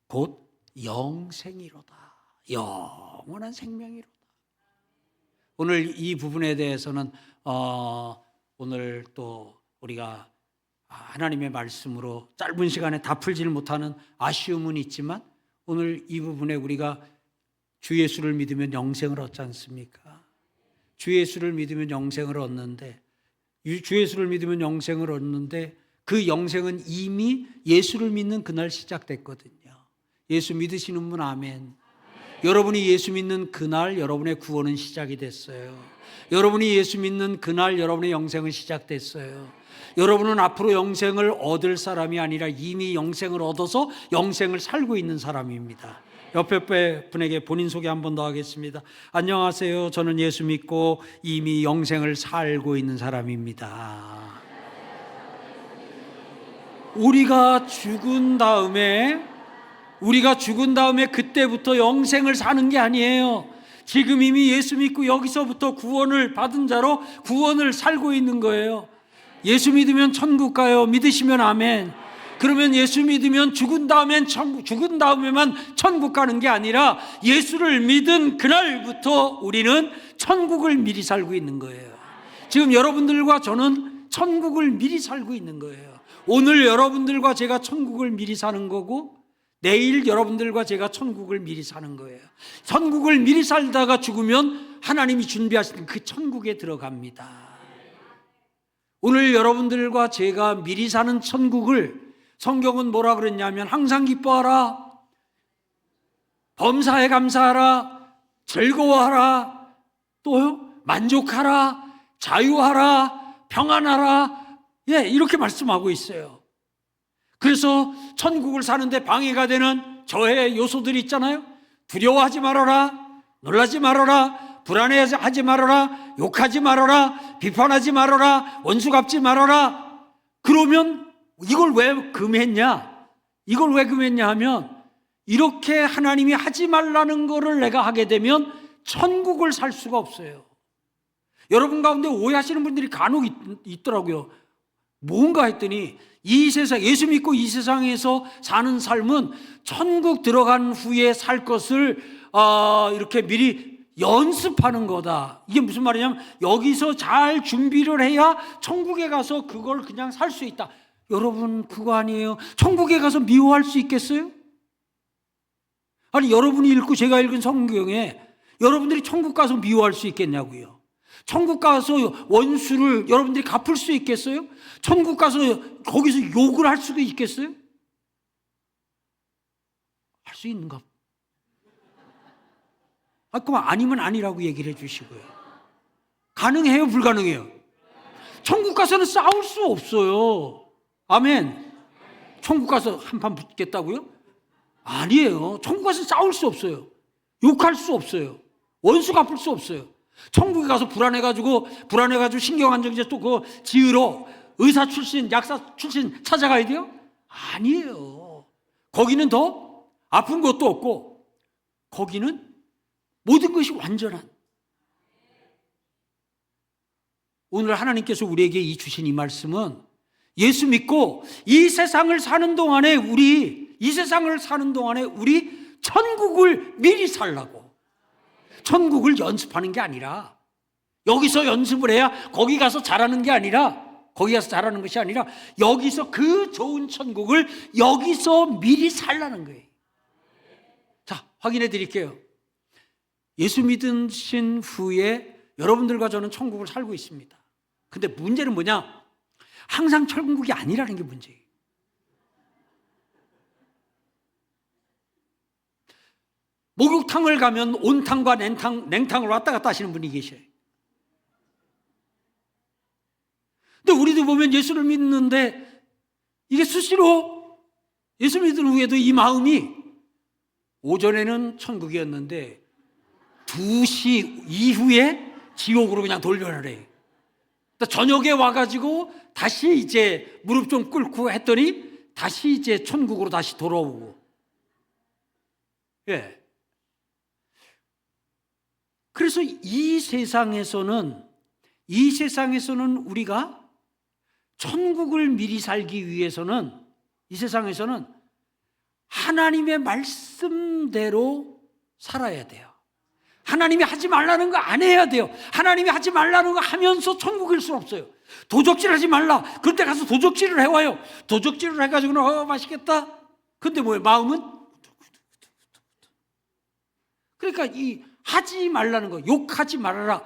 곧 영생이로다. 영원한 생명이로다. 오늘 이 부분에 대해서는 오늘 또 우리가 하나님의 말씀으로 짧은 시간에 다 풀지를 못하는 아쉬움은 있지만 오늘 이 부분에 우리가 주 예수를 믿으면 영생을 얻지 않습니까? 주 예수를 믿으면 영생을 얻는데 주 예수를 믿으면 영생을 얻는데 그 영생은 이미 예수를 믿는 그날 시작됐거든요. 예수 믿으시는 분 아멘. 여러분이 예수 믿는 그날 여러분의 구원은 시작이 됐어요. 여러분이 예수 믿는 그날 여러분의 영생은 시작됐어요. 여러분은 앞으로 영생을 얻을 사람이 아니라 이미 영생을 얻어서 영생을 살고 있는 사람입니다. 옆에 분에게 본인 소개 한 번 더 하겠습니다. 안녕하세요. 저는 예수 믿고 이미 영생을 살고 있는 사람입니다. 우리가 죽은 다음에 그때부터 영생을 사는 게 아니에요. 지금 이미 예수 믿고 여기서부터 구원을 받은 자로 구원을 살고 있는 거예요. 예수 믿으면 천국 가요. 믿으시면 아멘. 그러면 예수 믿으면 죽은 다음에만 천국 가는 게 아니라 예수를 믿은 그날부터 우리는 천국을 미리 살고 있는 거예요. 지금 여러분들과 저는 천국을 미리 살고 있는 거예요. 오늘 여러분들과 제가 천국을 미리 사는 거고, 내일 여러분들과 제가 천국을 미리 사는 거예요. 천국을 미리 살다가 죽으면 하나님이 준비하신 그 천국에 들어갑니다. 오늘 여러분들과 제가 미리 사는 천국을 성경은 뭐라 그랬냐면, 항상 기뻐하라, 범사에 감사하라, 즐거워하라, 또요 만족하라, 자유하라, 평안하라, 이렇게 말씀하고 있어요. 그래서 천국을 사는데 방해가 되는 저의 요소들이 있잖아요. 두려워하지 말아라, 놀라지 말아라, 불안해하지 말아라, 욕하지 말아라, 비판하지 말아라, 원수 갚지 말아라. 그러면 이걸 왜 금했냐? 이걸 왜 금했냐 하면, 이렇게 하나님이 하지 말라는 거를 내가 하게 되면 천국을 살 수가 없어요. 여러분 가운데 오해하시는 분들이 간혹 있더라고요. 뭔가 했더니, 이 세상, 예수 믿고 이 세상에서 사는 삶은 천국 들어간 후에 살 것을 이렇게 미리 연습하는 거다. 이게 무슨 말이냐면, 여기서 잘 준비를 해야 천국에 가서 그걸 그냥 살 수 있다. 여러분, 그거 아니에요. 천국에 가서 미워할 수 있겠어요? 아니, 여러분이 읽고 제가 읽은 성경에 여러분들이 천국 가서 미워할 수 있겠냐고요. 천국 가서 원수를 여러분들이 갚을 수 있겠어요? 천국 가서 거기서 욕을 할 수도 있겠어요? 할 수 있는가? 그럼 아니면 아니라고 얘기를 해 주시고요. 가능해요? 불가능해요? 천국 가서는 싸울 수 없어요. 아멘. 천국 가서 한판 붙겠다고요? 아니에요. 천국 가서 싸울 수 없어요. 욕할 수 없어요. 원수 갚을 수 없어요. 천국에 가서 불안해가지고 신경안정제 또 그거 지으러 의사 출신, 약사 출신 찾아가야 돼요? 아니에요. 거기는 더 아픈 것도 없고, 거기는 모든 것이 완전한. 오늘 하나님께서 우리에게 주신 이 말씀은, 예수 믿고 이 세상을 사는 동안에 우리 천국을 미리 살라고. 천국을 연습하는 게 아니라, 여기서 연습을 해야 거기 가서 잘하는 게 아니라, 거기 가서 잘하는 것이 아니라, 여기서 그 좋은 천국을 여기서 미리 살라는 거예요. 자, 확인해 드릴게요. 예수 믿으신 후에 여러분들과 저는 천국을 살고 있습니다. 근데 문제는 뭐냐? 항상 천국이 아니라는 게 문제예요. 목욕탕을 가면 온탕과 냉탕을 왔다 갔다 하시는 분이 계셔요. 근데 우리도 보면 예수를 믿는데, 이게 수시로 예수 믿은 후에도 이 마음이, 오전에는 천국이었는데 2시 이후에 지옥으로 그냥 돌변을. 저녁에 와가지고 다시 이제 무릎 좀 꿇고 했더니 다시 이제 천국으로 다시 돌아오고. 그래서 이 세상에서는 우리가 천국을 미리 살기 위해서는, 이 세상에서는 하나님의 말씀대로 살아야 돼요. 하나님이 하지 말라는 거 안 해야 돼요. 하나님이 하지 말라는 거 하면서 천국일 수 없어요. 도적질 하지 말라. 그런데 가서 도적질을 해와요. 도적질을 해가지고는 맛있겠다. 근데 뭐예요? 마음은? 그러니까 이 하지 말라는 거, 욕하지 말아라,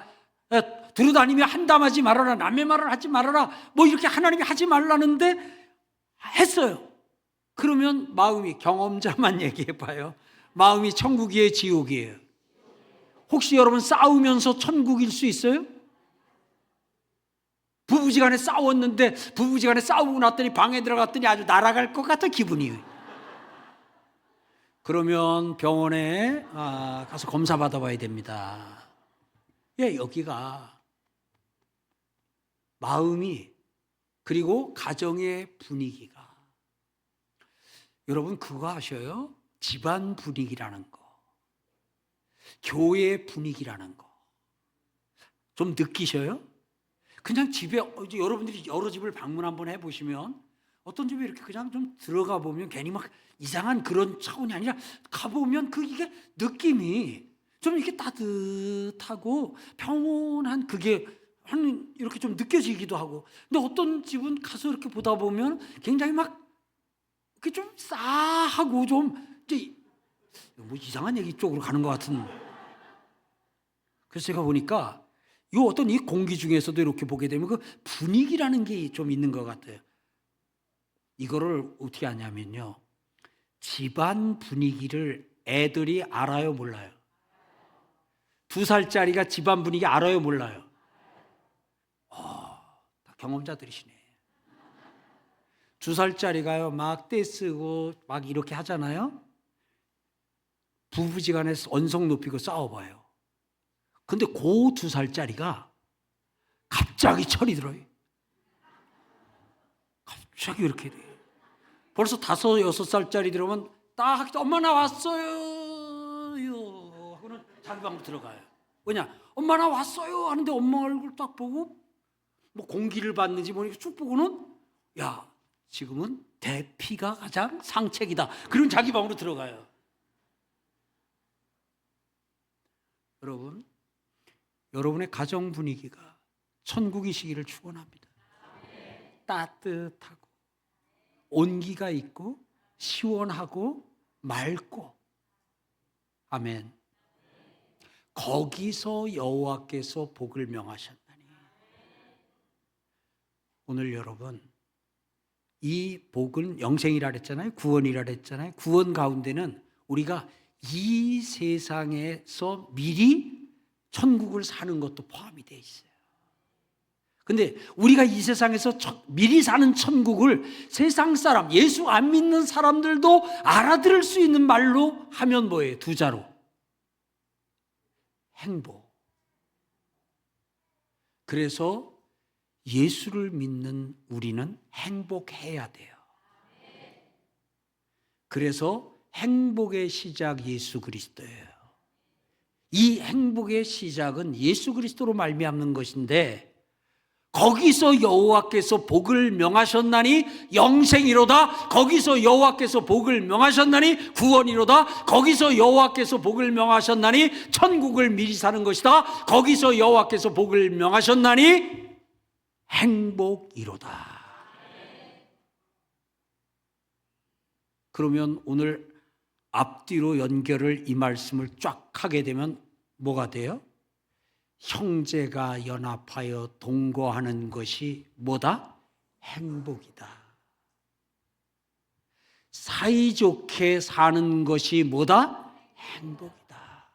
두루다니며 한담하지 말아라, 남의 말을 하지 말아라, 뭐 이렇게 하나님이 하지 말라는데 했어요. 그러면 마음이, 경험자만 얘기해봐요. 마음이 천국이에요, 지옥이에요? 혹시 여러분 싸우면서 천국일 수 있어요? 부부지간에 싸웠는데 부부지간에 싸우고 났더니 방에 들어갔더니 아주 날아갈 것 같은 기분이. 그러면 병원에 가서 검사 받아봐야 됩니다. 여기가 마음이 그리고 가정의 분위기가, 여러분 그거 아셔요? 집안 분위기라는 거, 교회 분위기라는 거 좀 느끼셔요? 그냥 집에 여러분들이 여러 집을 방문 한번 해보시면 어떤 집에 이렇게 그냥 좀 들어가 보면 괜히 막 이상한 그런 차원이 아니라 가보면 이게 느낌이 좀 이렇게 따뜻하고 평온한 그게 이렇게 좀 느껴지기도 하고, 근데 어떤 집은 가서 이렇게 보다 보면 굉장히 막 이렇게 좀 싸하고 좀 이제 뭐 이상한 얘기 쪽으로 가는 것 같은. 그래서 제가 보니까 이 어떤 이 공기 중에서도 이렇게 보게 되면 그 분위기라는 게 좀 있는 것 같아요. 이거를 어떻게 하냐면요, 집안 분위기를 애들이 알아요, 몰라요? 2살짜리가 집안 분위기 알아요, 몰라요? 다 경험자들이시네. 2살짜리가요 막 떼쓰고 막 이렇게 하잖아요. 부부지간에 언성 높이고 싸워봐요. 근데 그 2살짜리가 갑자기 철이 들어요. 갑자기 이렇게 돼요. 벌써 5, 6살짜리 들어오면 딱 엄마 나 왔어요 하고는 자기 방으로 들어가요. 왜냐? 엄마 나 왔어요 하는데 엄마 얼굴 딱 보고 뭐 공기를 받는지 뭐니 쭉 보고는 야, 지금은 대피가 가장 상책이다. 그럼 자기 방으로 들어가요. 여러분, 여러분의 가정 분위기가 천국이시기를 축원합니다. 따뜻하고 온기가 있고 시원하고 맑고, 아멘. 거기서 여호와께서 복을 명하셨나니. 오늘 여러분, 이 복은 영생이라 그랬잖아요. 구원이라 그랬잖아요. 구원 가운데는 우리가 이 세상에서 미리 천국을 사는 것도 포함이 되어 있어요. 근데 우리가 이 세상에서 미리 사는 천국을 세상 사람, 예수 안 믿는 사람들도 알아들을 수 있는 말로 하면 뭐예요? 2자로. 행복. 그래서 예수를 믿는 우리는 행복해야 돼요. 그래서 행복의 시작 예수 그리스도예요. 이 행복의 시작은 예수 그리스도로 말미암는 것인데, 거기서 여호와께서 복을 명하셨나니 영생이로다. 거기서 여호와께서 복을 명하셨나니 구원이로다. 거기서 여호와께서 복을 명하셨나니 천국을 미리 사는 것이다. 거기서 여호와께서 복을 명하셨나니 행복이로다. 그러면 오늘 앞뒤로 연결을 이 말씀을 쫙 하게 되면 뭐가 돼요? 형제가 연합하여 동거하는 것이 뭐다? 행복이다. 사이좋게 사는 것이 뭐다? 행복이다.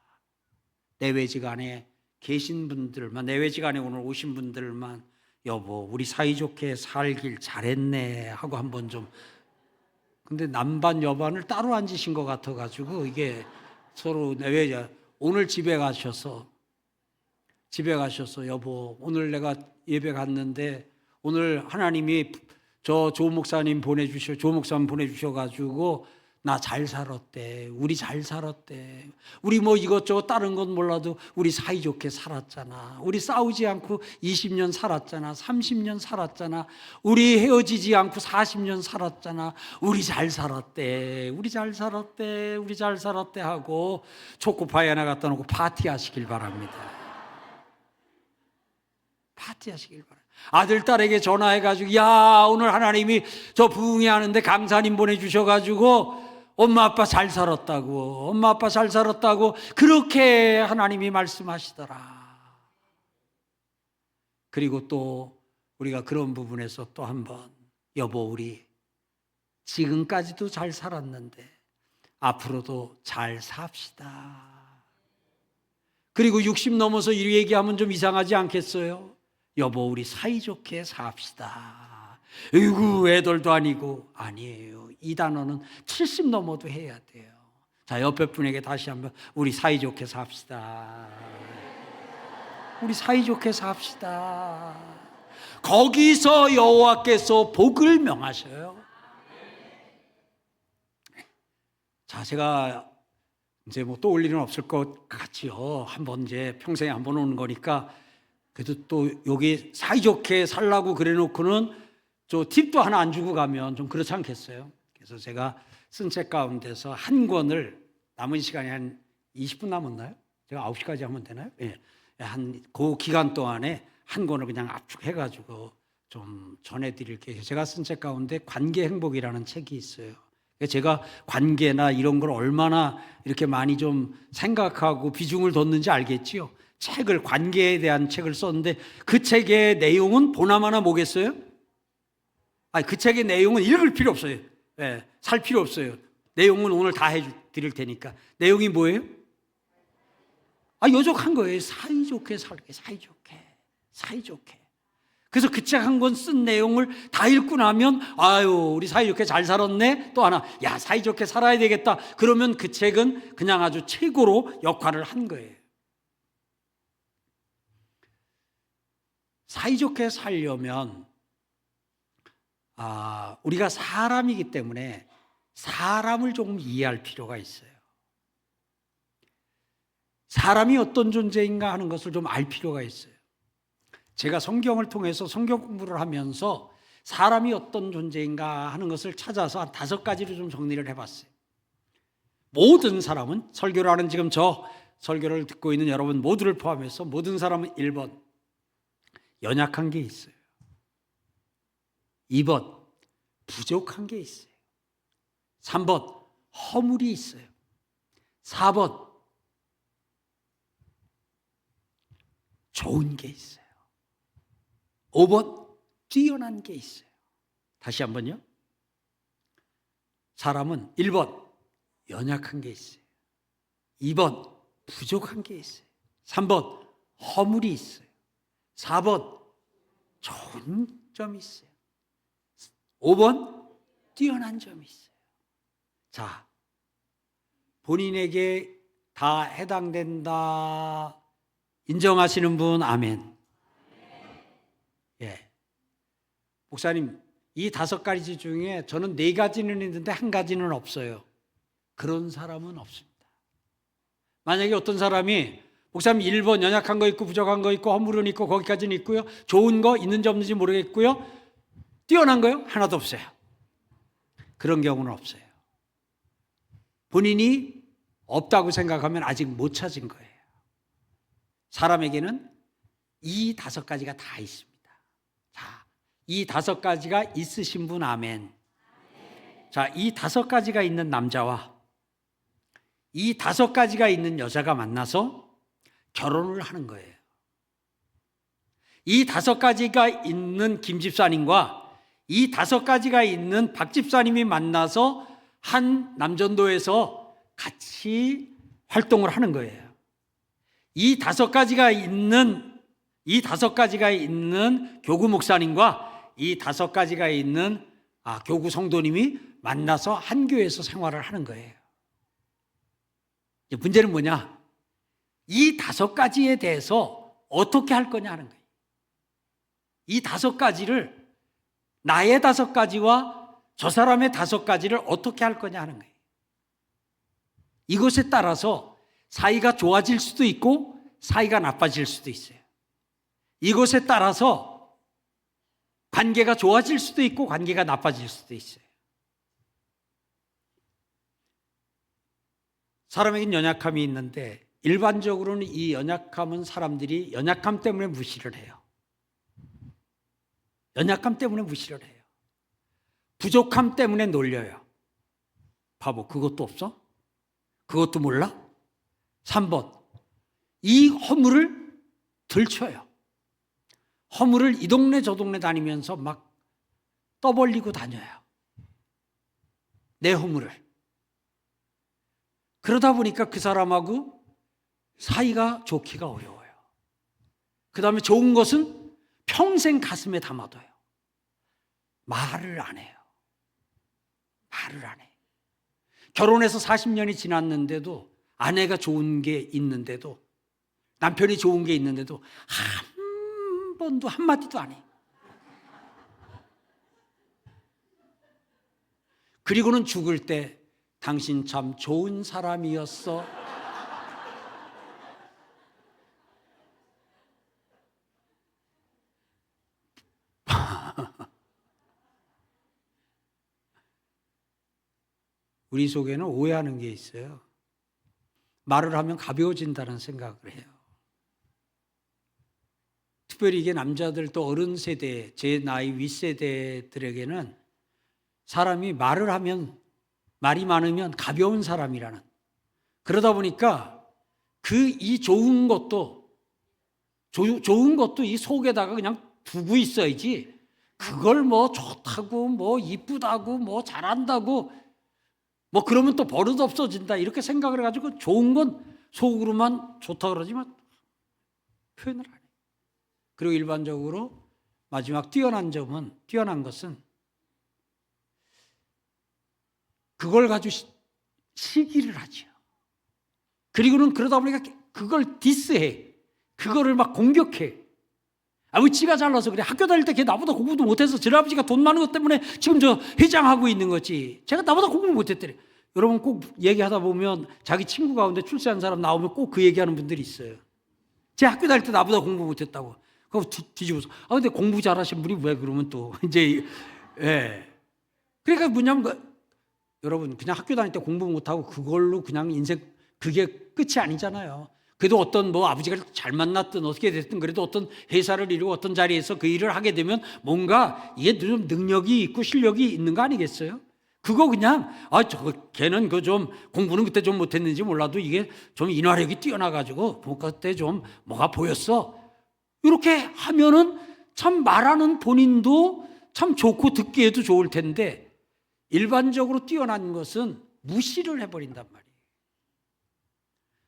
내외지간에 계신 분들만, 내외지간에 오늘 오신 분들만 여보 우리 사이좋게 살길 잘했네 하고 한번 좀. 근데 남반 여반을 따로 앉으신 것 같아가지고 이게 서로 내외자. 오늘 집에 가셔서 여보 오늘 내가 예배 갔는데 오늘 하나님이 조 목사님 보내주셔가지고 나 잘 살았대. 우리 잘 살았대. 우리 뭐 이것저것 다른 건 몰라도 우리 사이좋게 살았잖아. 우리 싸우지 않고 20년 살았잖아. 30년 살았잖아. 우리 헤어지지 않고 40년 살았잖아. 우리 잘 살았대. 우리 잘 살았대. 우리 잘 살았대 하고 초코파이 하나 갖다 놓고 파티하시길 바랍니다. 파티하시길 바랍니다. 아들, 딸에게 전화해가지고 야 오늘 하나님이 저 부흥회 하는데 강사님 보내주셔가지고 엄마 아빠 잘 살았다고 그렇게 하나님이 말씀하시더라. 그리고 또 우리가 그런 부분에서 또 한번 여보 우리 지금까지도 잘 살았는데 앞으로도 잘 삽시다. 그리고 60 넘어서 이 얘기하면 좀 이상하지 않겠어요? 여보, 우리 사이좋게 삽시다. 에이구, 애들도 아니고. 아니에요. 이 단어는 70 넘어도 해야 돼요. 자, 옆에 분에게 다시 한번 우리 사이좋게 삽시다. 우리 사이좋게 삽시다. 거기서 여호와께서 복을 명하셔요. 자, 제가 이제 뭐 또 올 일은 없을 것 같지요. 한번 이제 평생에 한 번 오는 거니까 그래도 또 여기 사이좋게 살라고 그래 놓고는 저 팁도 하나 안 주고 가면 좀 그렇지 않겠어요? 그래서 제가 쓴 책 가운데서 한 권을 남은 시간이 한 20분 남았나요? 제가 9시까지 하면 되나요? 예. 그 기간 동안에 한 권을 그냥 압축해가지고 좀 전해드릴게요. 제가 쓴 책 가운데 관계 행복이라는 책이 있어요. 제가 관계나 이런 걸 얼마나 이렇게 많이 좀 생각하고 비중을 뒀는지 알겠지요. 책을, 관계에 대한 책을 썼는데 그 책의 내용은 보나마나 뭐겠어요? 아니, 그 책의 내용은 읽을 필요 없어요. 예, 살 필요 없어요. 내용은 오늘 다 해드릴 테니까. 내용이 뭐예요? 요족한 거예요. 사이좋게 살게, 사이좋게. 그래서 그 책 한 권 쓴 내용을 다 읽고 나면 우리 사이좋게 잘 살았네. 또 하나, 야, 사이좋게 살아야 되겠다. 그러면 그 책은 그냥 아주 최고로 역할을 한 거예요. 사이좋게 살려면 우리가 사람이기 때문에 사람을 조금 이해할 필요가 있어요. 사람이 어떤 존재인가 하는 것을 좀 알 필요가 있어요. 제가 성경을 통해서 성경 공부를 하면서 사람이 어떤 존재인가 하는 것을 찾아서 한 5가지로 좀 정리를 해봤어요. 모든 사람은, 설교를 하는 지금 저 설교를 듣고 있는 여러분 모두를 포함해서 모든 사람은 1번, 연약한 게 있어요. 2번, 부족한 게 있어요. 3번, 허물이 있어요. 4번, 좋은 게 있어요. 5번, 뛰어난 게 있어요. 다시 한번요. 사람은 1번, 연약한 게 있어요. 2번, 부족한 게 있어요. 3번, 허물이 있어요. 4번, 좋은 점이 있어요. 5번, 뛰어난 점이 있어요. 자, 본인에게 다 해당된다 인정하시는 분, 아멘. 예. 목사님, 이 5가지 중에 저는 4가지는 있는데 1가지는 없어요. 그런 사람은 없습니다. 만약에 어떤 사람이 목사님 1번 연약한 거 있고 부족한 거 있고 허물은 있고 거기까지는 있고요. 좋은 거 있는지 없는지 모르겠고요. 뛰어난 거요? 하나도 없어요. 그런 경우는 없어요. 본인이 없다고 생각하면 아직 못 찾은 거예요. 사람에게는 이 5가지가 다 있습니다. 자, 이 5가지가 있으신 분, 아멘. 자, 이 5가지가 있는 남자와 이 5가지가 있는 여자가 만나서 결혼을 하는 거예요. 이 5가지가 있는 김 집사님과 이 5가지가 있는 박 집사님이 만나서 한 남전도에서 같이 활동을 하는 거예요. 이 5가지가 있는 교구 목사님과 이 5가지가 있는 교구 성도님이 만나서 한 교회에서 생활을 하는 거예요. 문제는 뭐냐? 이 5가지에 대해서 어떻게 할 거냐 하는 거예요. 이 5가지를 나의 5가지와 저 사람의 5가지를 어떻게 할 거냐 하는 거예요. 이것에 따라서 사이가 좋아질 수도 있고 사이가 나빠질 수도 있어요. 이것에 따라서 관계가 좋아질 수도 있고 관계가 나빠질 수도 있어요. 사람에겐 연약함이 있는데 일반적으로는 이 연약함은 사람들이 연약함 때문에 무시를 해요. 연약함 때문에 무시를 해요. 부족함 때문에 놀려요. 바보, 그것도 없어? 그것도 몰라? 3번, 이 허물을 들춰요. 허물을 이 동네 저 동네 다니면서 막 떠벌리고 다녀요. 내 허물을. 그러다 보니까 그 사람하고 사이가 좋기가 어려워요. 그 다음에 좋은 것은 평생 가슴에 담아둬요. 말을 안 해요. 말을 안 해. 결혼해서 40년이 지났는데도, 아내가 좋은 게 있는데도, 남편이 좋은 게 있는데도 한 번도 한마디도 안 해. 그리고는 죽을 때 당신 참 좋은 사람이었어. 우리 속에는 오해하는 게 있어요. 말을 하면 가벼워진다는 생각을 해요. 특별히 이게 남자들 또 어른 세대, 제 나이 윗세대들에게는 사람이 말을 하면, 말이 많으면 가벼운 사람이라는, 그러다 보니까 이 좋은 것도 이 속에다가 그냥 두고 있어야지, 그걸 뭐 좋다고 뭐 이쁘다고 뭐 잘한다고 뭐 그러면 또 버릇 없어진다 이렇게 생각을 해가지고 좋은 건 속으로만 좋다 그러지만 표현을 안 해요. 그리고 일반적으로 마지막 뛰어난 것은 그걸 가지고 시기를 하죠. 그리고는 그러다 보니까 그걸 디스해. 그거를 막 공격해. 지가 잘나서 그래. 학교 다닐 때 걔 나보다 공부도 못해서 저희 아버지가 돈 많은 것 때문에 지금 저 회장하고 있는 거지. 제가 나보다 공부를 못했더래. 여러분 꼭 얘기하다 보면 자기 친구 가운데 출세한 사람 나오면 꼭 그 얘기하는 분들이 있어요. 제 학교 다닐 때 나보다 공부 못했다고. 그거 뒤집어서. 근데 공부 잘하신 분이 왜 그러면 또 이제 그러니까 뭐냐면 여러분 그냥 학교 다닐 때 공부 못하고 그걸로 그냥 인생 그게 끝이 아니잖아요. 그래도 어떤 뭐 아버지가 잘 만났든 어떻게 됐든 그래도 어떤 회사를 이루고 어떤 자리에서 그 일을 하게 되면 뭔가 이게 좀 능력이 있고 실력이 있는 거 아니겠어요? 그거 그냥 걔는 그 좀 공부는 그때 좀 못했는지 몰라도 이게 좀 인화력이 뛰어나가지고 그때 좀 뭐가 보였어. 이렇게 하면은 참 말하는 본인도 참 좋고 듣기에도 좋을 텐데 일반적으로 뛰어난 것은 무시를 해버린단 말이에요.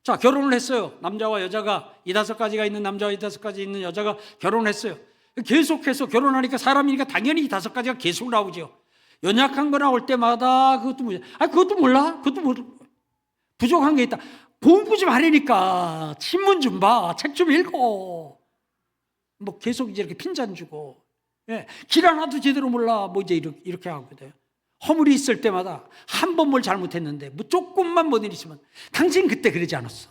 자, 결혼을 했어요. 남자와 여자가 5가지가 있는 남자와 5가지 있는 여자가 결혼을 했어요. 계속해서 결혼하니까 사람이니까 당연히 5가지가 계속 나오죠. 연약한 거 나올 때마다 그것도 몰라? 부족한 게 있다. 공부 좀 하려니까 신문 좀 봐. 책 좀 읽어. 뭐 계속 이제 이렇게 핀잔 주고. 길 하나도 제대로 몰라. 뭐 이제 이렇게 하고 돼요. 허물이 있을 때마다 한 번 뭘 잘못했는데 뭐 조금만 못 일있으면 당신 그때 그러지 않았어.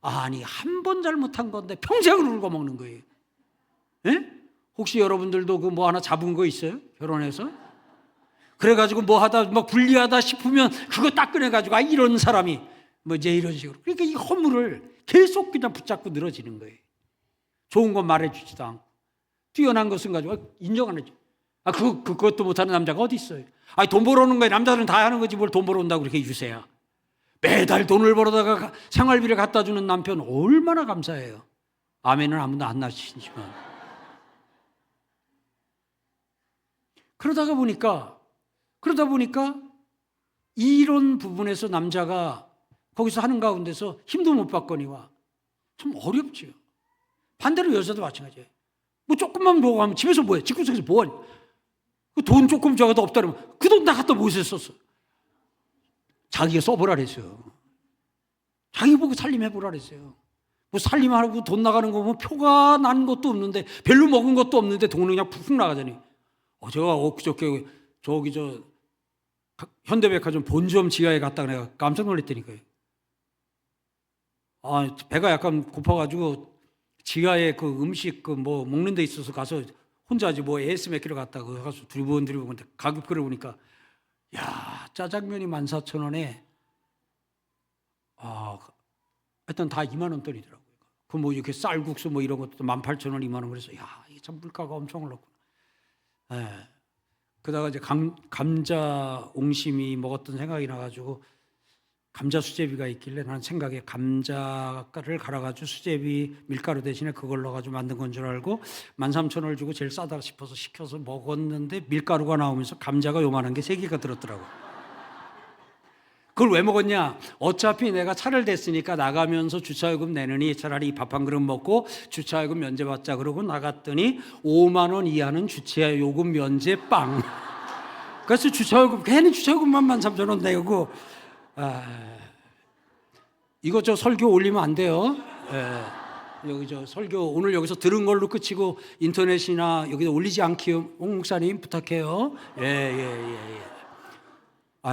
아니 한 번 잘못한 건데 평생을 울고 먹는 거예요. 혹시 여러분들도 그 뭐 하나 잡은 거 있어요? 결혼해서? 그래가지고 뭐 하다 막 불리하다 싶으면 그거 딱 꺼내가지고 이런 사람이 뭐 이제 이런 식으로. 그러니까 이 허물을 계속 그냥 붙잡고 늘어지는 거예요. 좋은 건 말해주지도 않고 뛰어난 것은 가지고 인정 안 해줘. 그것도 못하는 남자가 어디 있어요? 돈 벌어오는 거에 남자들은 다 하는 거지 뭘 돈 벌어온다고 그렇게 유세야. 매달 돈을 벌어다가 생활비를 갖다 주는 남편 얼마나 감사해요. 아멘은 아무도 안 나시지만. 그러다 보니까 이런 부분에서 남자가 거기서 하는 가운데서 힘도 못 받거니와 참 어렵죠. 반대로 여자도 마찬가지예요. 뭐 조금만 보고 하면 집에서 뭐해? 집구석에서 뭐하니? 돈 조금 적어도 없다 그러면 그 돈 다 갖다 무엇에 썼어? 자기가 써보라 그랬어요. 자기 보고 살림해보라 그랬어요. 뭐 살림하고 돈 나가는 거 보면 표가 난 것도 없는데 별로 먹은 것도 없는데 돈은 그냥 푹푹 나가자니. 제가 엊그저께 저기 현대백화점 본점 지하에 갔다가 내가 깜짝 놀랐다니까요. 배가 약간 고파가지고 지하에 그 음식 그 뭐 먹는 데 있어서 가서 혼자지 뭐 AS 몇 킬로 갔다가 가서 두리번 가격 그려보니까 짜장면이 14,000원에 하여튼 다 2만 원짜리더라고요. 그 뭐 이렇게 쌀국수 뭐 이런 것도 18,000원, 2만 원 그래서 이게 참 물가가 엄청 올랐구나. 그러다가 이제 감자 옹심이 먹었던 생각이 나가지고 감자 수제비가 있길래 나는 생각에 감자를 갈아가지고 수제비 밀가루 대신에 그걸 넣어가지고 만든 건 줄 알고 13,000원을 주고 제일 싸다 싶어서 시켜서 먹었는데 밀가루가 나오면서 감자가 요만한 게 3개가 들었더라고요. 그걸 왜 먹었냐? 어차피 내가 차를 댔으니까 나가면서 주차요금 내느니 차라리 밥 한 그릇 먹고 주차요금 면제받자 그러고 나갔더니 5만 원 이하는 주차요금 면제 빵. 그래서 주차요금 괜히 주차요금만 13,000원 내고 이거 저 설교 올리면 안 돼요. 여기 저 설교 오늘 여기서 들은 걸로 끝이고 인터넷이나 여기다 올리지 않기요. 홍 목사님 부탁해요. 예.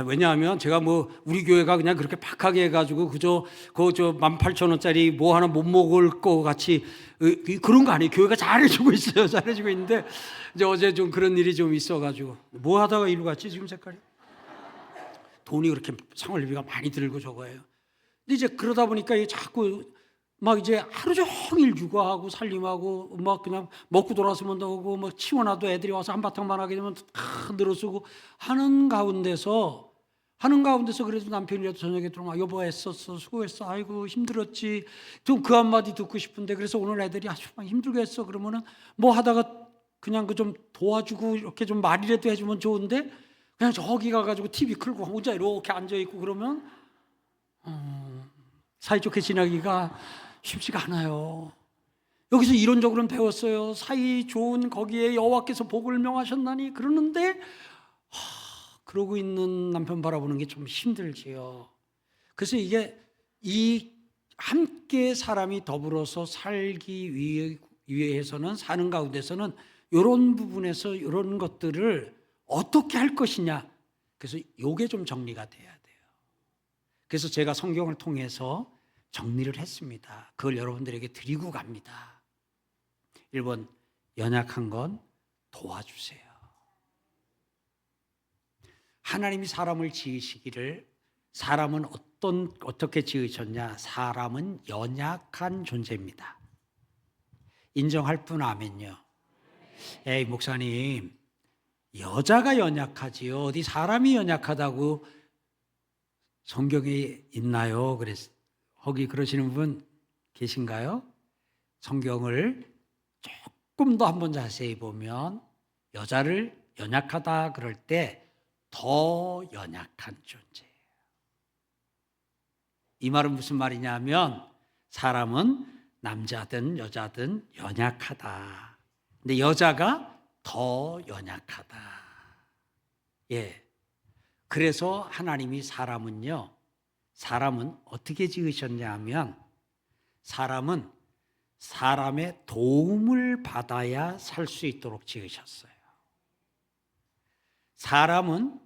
왜냐하면 제가 뭐 우리 교회가 그냥 그렇게 박하게 해가지고 그저 18,000원짜리 뭐 하나 못 먹을 거 같이 그런 거 아니에요. 교회가 잘해주고 있어요. 잘해주고 있는데 이제 어제 좀 그런 일이 좀 있어가지고 뭐 하다가 이리로 갔지 지금 색깔이? 돈이 그렇게 생활비가 많이 들고 저거예요. 근데 이제 그러다 보니까 자꾸 막 이제 하루 종일 육아하고 살림하고 막 그냥 먹고 돌아서면 오고 막 치워놔도 애들이 와서 한바탕만 하게 되면 다 늘어쓰고 하는 가운데서 그래도 남편이라도 저녁에 들어오면 여보 애썼어 수고했어 아이고 힘들었지 좀 그 한마디 듣고 싶은데 그래서 오늘 애들이 아주 힘들게 했어 그러면은 뭐 하다가 그냥 그 좀 도와주고 이렇게 좀 말이라도 해주면 좋은데 그냥 저기 가가지고 TV 틀고 혼자 이렇게 앉아있고 그러면 사이좋게 지내기가 쉽지가 않아요. 여기서 이론적으로는 배웠어요. 사이 좋은 거기에 여호와께서 복을 명하셨나니 그러는데 그러고 있는 남편 바라보는 게 좀 힘들지요. 그래서 이게 이 함께 사람이 더불어서 살기 위해서는 사는 가운데서는 이런 부분에서 이런 것들을 어떻게 할 것이냐. 그래서 이게 좀 정리가 돼야 돼요. 그래서 제가 성경을 통해서 정리를 했습니다. 그걸 여러분들에게 드리고 갑니다. 1번, 연약한 건 도와주세요. 하나님이 사람을 지으시기를 사람은 어떻게 지으셨냐? 사람은 연약한 존재입니다. 인정할 분 아멘요. 에이 목사님, 여자가 연약하지요. 어디 사람이 연약하다고 성경에 있나요? 그래서 거기 그러시는 분 계신가요? 성경을 조금 더 한번 자세히 보면 여자를 연약하다 그럴 때 더 연약한 존재예요. 이 말은 무슨 말이냐면 사람은 남자든 여자든 연약하다. 근데 여자가 더 연약하다. 그래서 하나님이 사람은 어떻게 지으셨냐 하면 사람은 사람의 도움을 받아야 살 수 있도록 지으셨어요. 사람은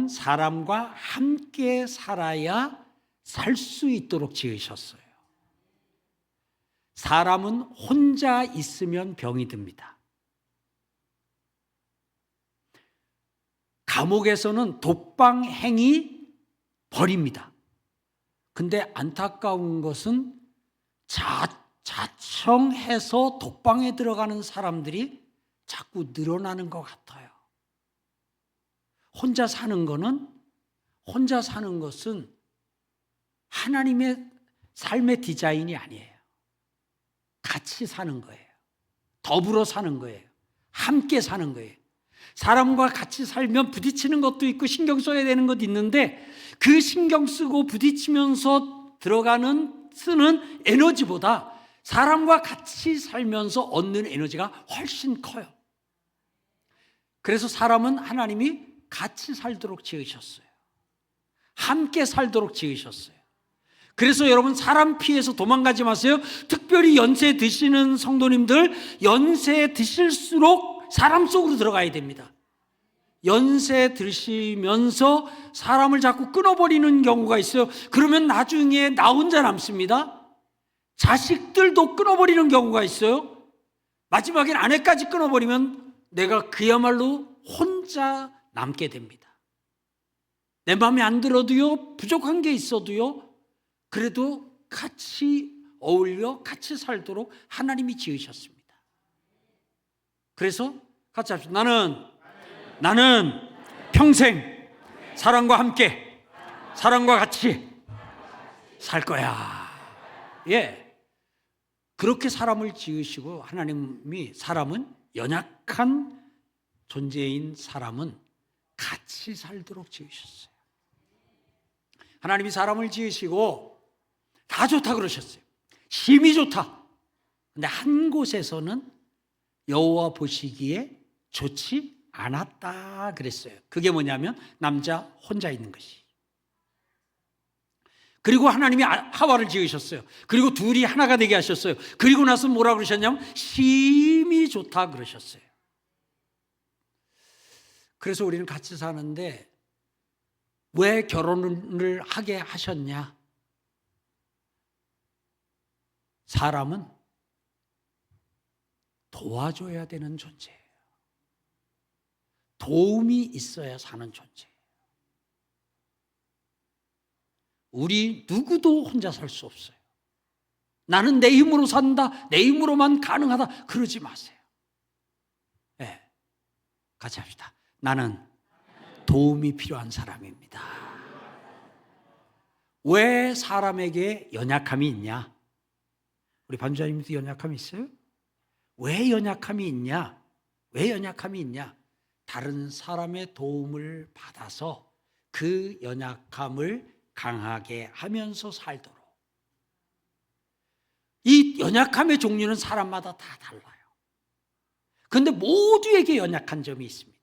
사람과 함께 살아야 살 수 있도록 지으셨어요. 사람은 혼자 있으면 병이 듭니다. 감옥에서는 독방행위 벌입니다. 근데 안타까운 것은 자청해서 독방에 들어가는 사람들이 자꾸 늘어나는 것 같아요. 혼자 사는 것은 하나님의 삶의 디자인이 아니에요. 같이 사는 거예요. 더불어 사는 거예요. 함께 사는 거예요. 사람과 같이 살면 부딪히는 것도 있고 신경 써야 되는 것도 있는데 그 신경 쓰고 부딪히면서 쓰는 에너지보다 사람과 같이 살면서 얻는 에너지가 훨씬 커요. 그래서 사람은 하나님이 같이 살도록 지으셨어요. 함께 살도록 지으셨어요. 그래서 여러분 사람 피해서 도망가지 마세요. 특별히 연세 드시는 성도님들 연세 드실수록 사람 속으로 들어가야 됩니다. 연세 드시면서 사람을 자꾸 끊어버리는 경우가 있어요. 그러면 나중에 나 혼자 남습니다. 자식들도 끊어버리는 경우가 있어요. 마지막엔 아내까지 끊어버리면 내가 그야말로 혼자 남게 됩니다. 내 마음에 안 들어도요, 부족한 게 있어도요, 그래도 같이 어울려 같이 살도록 하나님이 지으셨습니다. 그래서 같이 합시다. 나는 평생 사랑과 같이 살 거야. 그렇게 사람을 지으시고 하나님이 사람은 연약한 존재인 사람은 같이 살도록 지으셨어요. 하나님이 사람을 지으시고 다 좋다 그러셨어요. 심히 좋다. 근데 한 곳에서는 여호와 보시기에 좋지 않았다 그랬어요. 그게 뭐냐면 남자 혼자 있는 것이. 그리고 하나님이 하와를 지으셨어요. 그리고 둘이 하나가 되게 하셨어요. 그리고 나서 뭐라 그러셨냐면 심히 좋다 그러셨어요. 그래서 우리는 같이 사는데 왜 결혼을 하게 하셨냐? 사람은 도와줘야 되는 존재예요. 도움이 있어야 사는 존재예요. 우리 누구도 혼자 살 수 없어요. 나는 내 힘으로 산다, 내 힘으로만 가능하다, 그러지 마세요. 네, 같이 합시다. 나는 도움이 필요한 사람입니다. 왜 사람에게 연약함이 있냐? 우리 반주자님도 연약함이 있어요? 왜 연약함이 있냐? 왜 연약함이 있냐? 다른 사람의 도움을 받아서 그 연약함을 강하게 하면서 살도록. 이 연약함의 종류는 사람마다 다 달라요. 그런데 모두에게 연약한 점이 있습니다.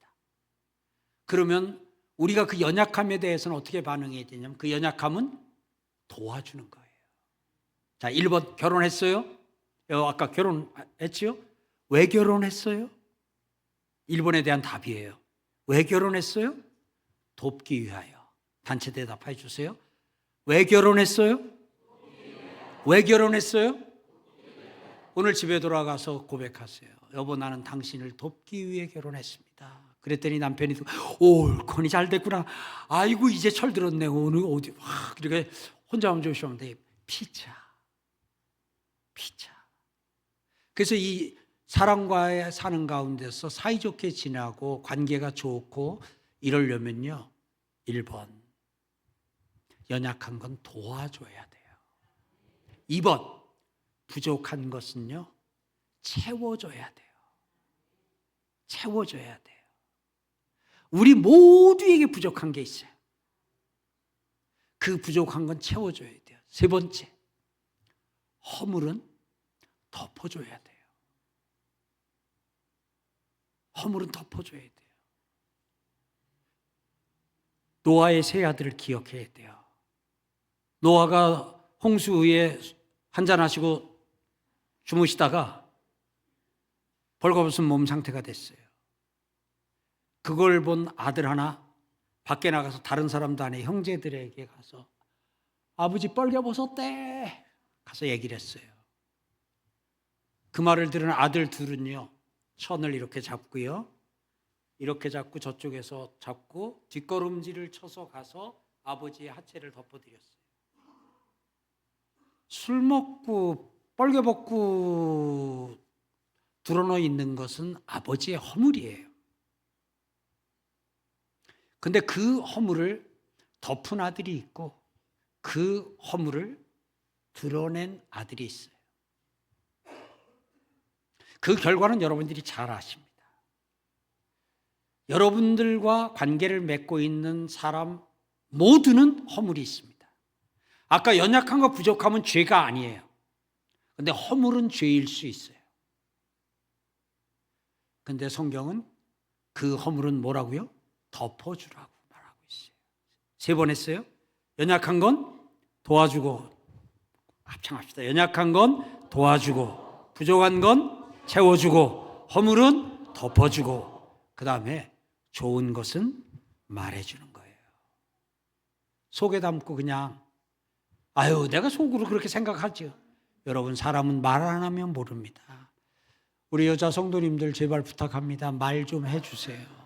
그러면 우리가 그 연약함에 대해서는 어떻게 반응해야 되냐면 그 연약함은 도와주는 거예요. 자, 1번 결혼했어요? 아까 결혼했지요? 왜 결혼했어요? 1번에 대한 답이에요. 왜 결혼했어요? 돕기 위하여. 단체 대답해 주세요. 왜 결혼했어요? 왜 결혼했어요? 오늘 집에 돌아가서 고백하세요. 여보, 나는 당신을 돕기 위해 결혼했습니다. 그랬더니 남편이 옳거니 잘 됐구나. 아이고 이제 철들었네. 오늘 어디 막 이렇게 혼자 하면 좋으셨는데 피차. 그래서 이 사랑과의 사는 가운데서 사이좋게 지나고 관계가 좋고 이러려면요, 1번 연약한 건 도와줘야 돼요. 2번 부족한 것은요 채워줘야 돼요. 채워줘야 돼요. 우리 모두에게 부족한 게 있어요. 그 부족한 건 채워줘야 돼요. 3번째, 허물은 덮어줘야 돼요. 허물은 덮어줘야 돼요. 노아의 세 아들을 기억해야 돼요. 노아가 홍수에 한잔하시고 주무시다가 벌거벗은 몸 상태가 됐어요. 그걸 본 아들 하나 밖에 나가서 다른 사람도 아닌 형제들에게 가서 아버지 벌거벗었대 가서 얘기를 했어요. 그 말을 들은 아들 둘은요 천을 이렇게 잡고요, 이렇게 잡고 저쪽에서 잡고 뒷걸음질을 쳐서 가서 아버지의 하체를 덮어드렸어요. 술 먹고 뻘개벗고 드러누워 있는 것은 아버지의 허물이에요. 근데 그 허물을 덮은 아들이 있고 그 허물을 드러낸 아들이 있어요. 그 결과는 여러분들이 잘 아십니다. 여러분들과 관계를 맺고 있는 사람 모두는 허물이 있습니다. 아까 연약함과 부족함은 죄가 아니에요. 근데 허물은 죄일 수 있어요. 근데 성경은 그 허물은 뭐라고요? 덮어주라고 말하고 있어요. 3번 했어요. 연약한 건 도와주고, 합창합시다. 연약한 건 도와주고, 부족한 건 채워주고, 허물은 덮어주고, 그 다음에 좋은 것은 말해주는 거예요. 속에 담고 그냥 아유 내가 속으로 그렇게 생각하죠. 여러분, 사람은 말 안 하면 모릅니다. 우리 여자 성도님들 제발 부탁합니다. 말 좀 해주세요.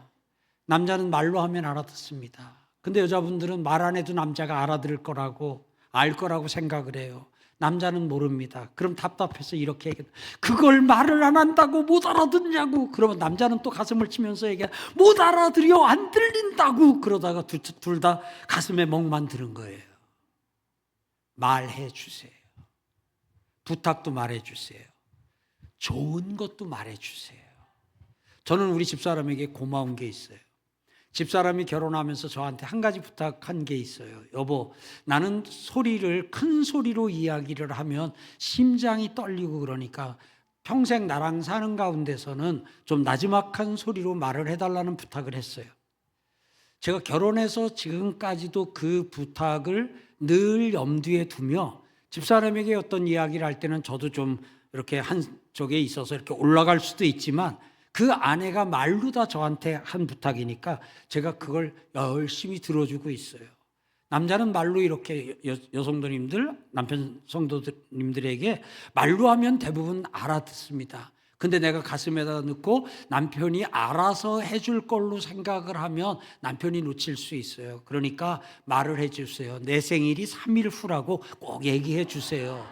남자는 말로 하면 알아듣습니다. 근데 여자분들은 말 안 해도 남자가 알아들을 거라고 알 거라고 생각을 해요. 남자는 모릅니다. 그럼 답답해서 이렇게 얘기해요. 그걸 말을 안 한다고 못 알아듣냐고. 그러면 남자는 또 가슴을 치면서 얘기해요. 못 알아들여, 안 들린다고. 그러다가 둘 다 가슴에 멍만 드는 거예요. 말해 주세요. 부탁도 말해 주세요. 좋은 것도 말해 주세요. 저는 우리 집사람에게 고마운 게 있어요. 집사람이 결혼하면서 저한테 한 가지 부탁한 게 있어요. 여보, 나는 큰 소리로 이야기를 하면 심장이 떨리고 그러니까 평생 나랑 사는 가운데서는 좀 나지막한 소리로 말을 해달라는 부탁을 했어요. 제가 결혼해서 지금까지도 그 부탁을 늘 염두에 두며 집사람에게 어떤 이야기를 할 때는 저도 좀 이렇게 한쪽에 있어서 이렇게 올라갈 수도 있지만 그 아내가 말로 다 저한테 한 부탁이니까 제가 그걸 열심히 들어주고 있어요. 남자는 말로 이렇게 여성도님들, 남편 성도님들에게 말로 하면 대부분 알아듣습니다. 근데 내가 가슴에다 넣고 남편이 알아서 해줄 걸로 생각을 하면 남편이 놓칠 수 있어요. 그러니까 말을 해주세요. 내 생일이 3일 후라고 꼭 얘기해 주세요.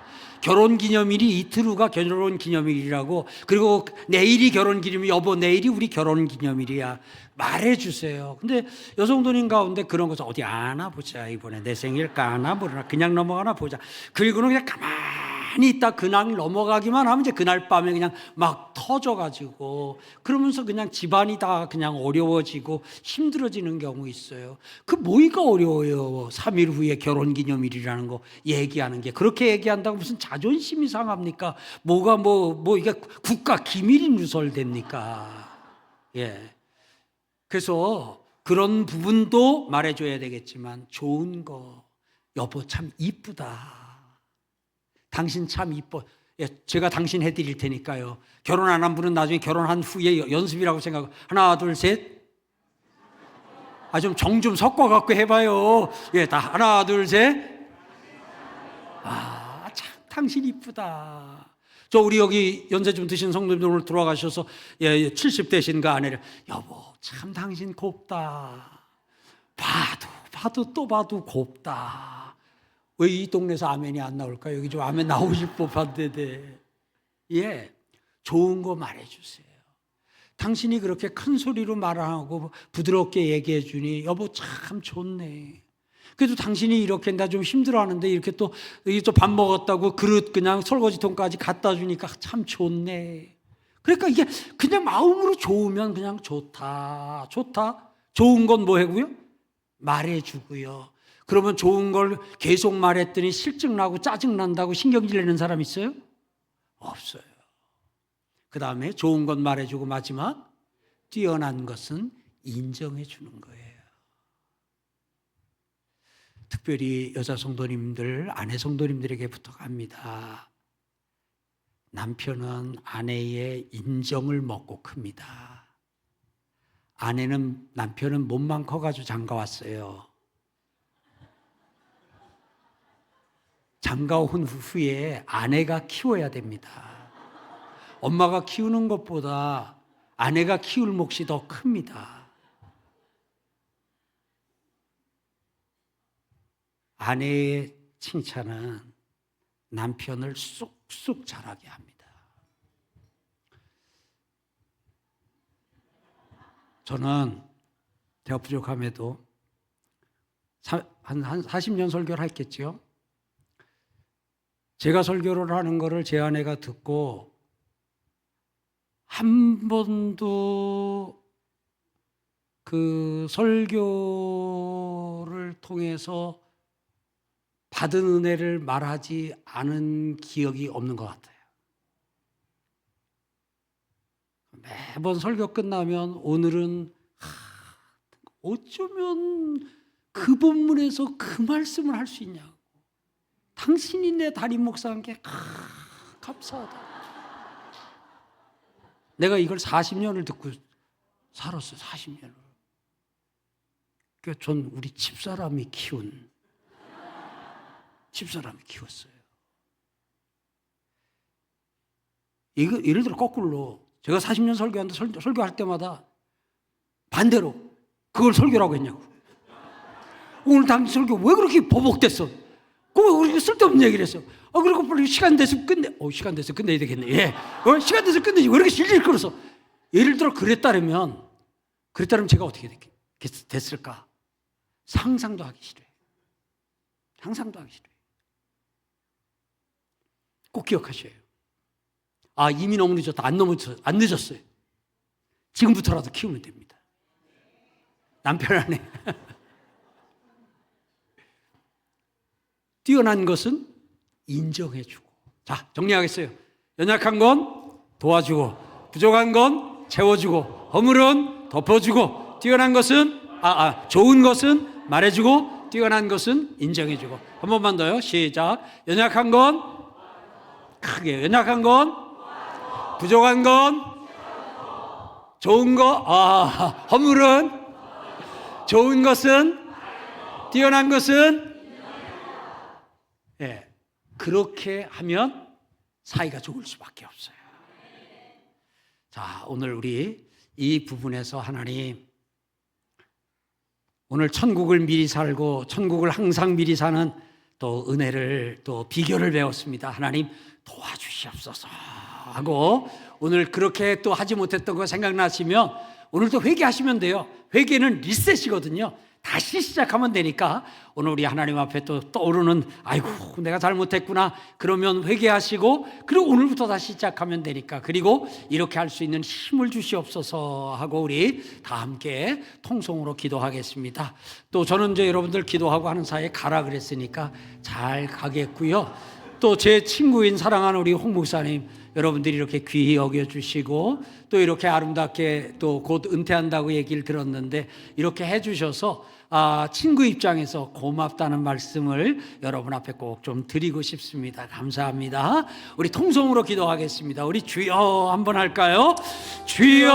결혼기념일이 이틀 후가 결혼기념일이라고, 그리고 내일이 결혼기념일, 여보 내일이 우리 결혼기념일이야, 말해 주세요. 근데 여성도님 가운데 그런 것을 어디 아나 보자, 이번에 내 생일 까나 모르나, 그냥 넘어가나 보자. 그리고는 그냥 가만히 있다 그날 넘어가기만 하면 이제 그날 밤에 그냥 막 터져가지고 그러면서 그냥 집안이 다 그냥 어려워지고 힘들어지는 경우 있어요. 그 뭐가 어려워요? 3일 후에 결혼기념일이라는 거 얘기하는 게. 그렇게 얘기한다고 무슨 자존심이 상합니까? 뭐가 이게 국가 기밀이 누설됩니까? 예. 그래서 그런 부분도 말해줘야 되겠지만 좋은 거, 여보 참 이쁘다, 당신 참 이뻐, 예, 제가 당신 해드릴 테니까요. 결혼 안 한 분은 나중에 결혼한 후에 연습이라고 생각하고 하나 둘 셋, 좀 정 좀 섞어갖고 해봐요. 예, 다 하나 둘 셋, 참 당신 이쁘다. 저 우리 여기 연세 좀 드신 성도님들 오늘 돌아가셔서 70 되신 그 아내를, 여보 참 당신 곱다, 봐도 또 봐도 곱다. 왜 이 동네에서 아멘이 안 나올까? 여기 좀 아멘 나오실 법한데. 예, 좋은 거 말해주세요. 당신이 그렇게 큰 소리로 말하고 부드럽게 얘기해 주니 여보 참 좋네. 그래도 당신이 이렇게 나 좀 힘들어하는데 이렇게 또 밥 먹었다고 그릇 그냥 설거지통까지 갖다 주니까 참 좋네. 그러니까 이게 그냥 마음으로 좋으면 그냥 좋다. 좋은 건 뭐 하고요? 말해주고요. 그러면 좋은 걸 계속 말했더니 실증나고 짜증난다고 신경질 내는 사람 있어요? 없어요. 그 다음에 좋은 건 말해주고 마지막 뛰어난 것은 인정해 주는 거예요. 특별히 여자 성도님들, 아내 성도님들에게 부탁합니다. 남편은 아내의 인정을 먹고 큽니다. 남편은 몸만 커가지고 장가왔어요. 장가온 후에 아내가 키워야 됩니다. 엄마가 키우는 것보다 아내가 키울 몫이 더 큽니다. 아내의 칭찬은 남편을 쑥쑥 자라게 합니다. 저는 대학 부족함에도 한 40년 설교를 했겠죠. 제가 설교를 하는 거를 제 아내가 듣고 한 번도 그 설교를 통해서 받은 은혜를 말하지 않은 기억이 없는 것 같아요. 매번 설교 끝나면 오늘은 어쩌면 그 본문에서 그 말씀을 할 수 있냐고. 당신이 내 담임 목사한 게 감사하다. 내가 이걸 40년을 듣고 살았어요. 40년을. 그러니까 전 우리 집사람이 키웠어요. 예를 들어 거꾸로 제가 40년 설교하는데 설교할 때마다 반대로 그걸 설교라고 했냐고. 오늘 당신 설교 왜 그렇게 버벅댔어? 왜 그렇게 쓸데없는 얘기를 했어? 그리고 빨리 시간 돼서 끝내야 되겠네. 예. 시간 돼서 끝내지. 왜 이렇게 질질 끌어서? 예를 들어 그랬다면 제가 어떻게 됐을까? 상상도 하기 싫어요. 꼭 기억하셔요. 이미 너무 늦었다. 안 늦었어요. 지금부터라도 키우면 됩니다. 남편 아내. 뛰어난 것은 인정해주고. 자, 정리하겠어요. 연약한 건 도와주고, 부족한 건 채워주고, 허물은 덮어주고, 뛰어난 것은 좋은 것은 말해주고, 뛰어난 것은 인정해주고. 한 번만 더요. 시작. 연약한 건 크게. 연약한 건 부족한 건 좋은 거. 허물은 좋은 것은 뛰어난 것은 그렇게 하면 사이가 좋을 수밖에 없어요. 자, 오늘 우리 이 부분에서 하나님, 오늘 천국을 미리 살고 천국을 항상 미리 사는 또 은혜를, 또 비결을 배웠습니다. 하나님 도와주시옵소서 하고, 오늘 그렇게 또 하지 못했던 거 생각나시면 오늘도 회개하시면 돼요. 회개는 리셋이거든요. 다시 시작하면 되니까 오늘 우리 하나님 앞에 또 떠오르는 아이고 내가 잘못했구나 그러면 회개하시고, 그리고 오늘부터 다시 시작하면 되니까, 그리고 이렇게 할 수 있는 힘을 주시옵소서 하고 우리 다 함께 통성으로 기도하겠습니다. 또 저는 이제 여러분들 기도하고 하는 사이에 가라 그랬으니까 잘 가겠고요. 또 제 친구인 사랑하는 우리 홍 목사님, 여러분들이 이렇게 귀히 여겨주시고 또 이렇게 아름답게 또 곧 은퇴한다고 얘기를 들었는데 이렇게 해주셔서 친구 입장에서 고맙다는 말씀을 여러분 앞에 꼭 좀 드리고 싶습니다. 감사합니다. 우리 통성으로 기도하겠습니다. 우리 주여 한번 할까요? 주여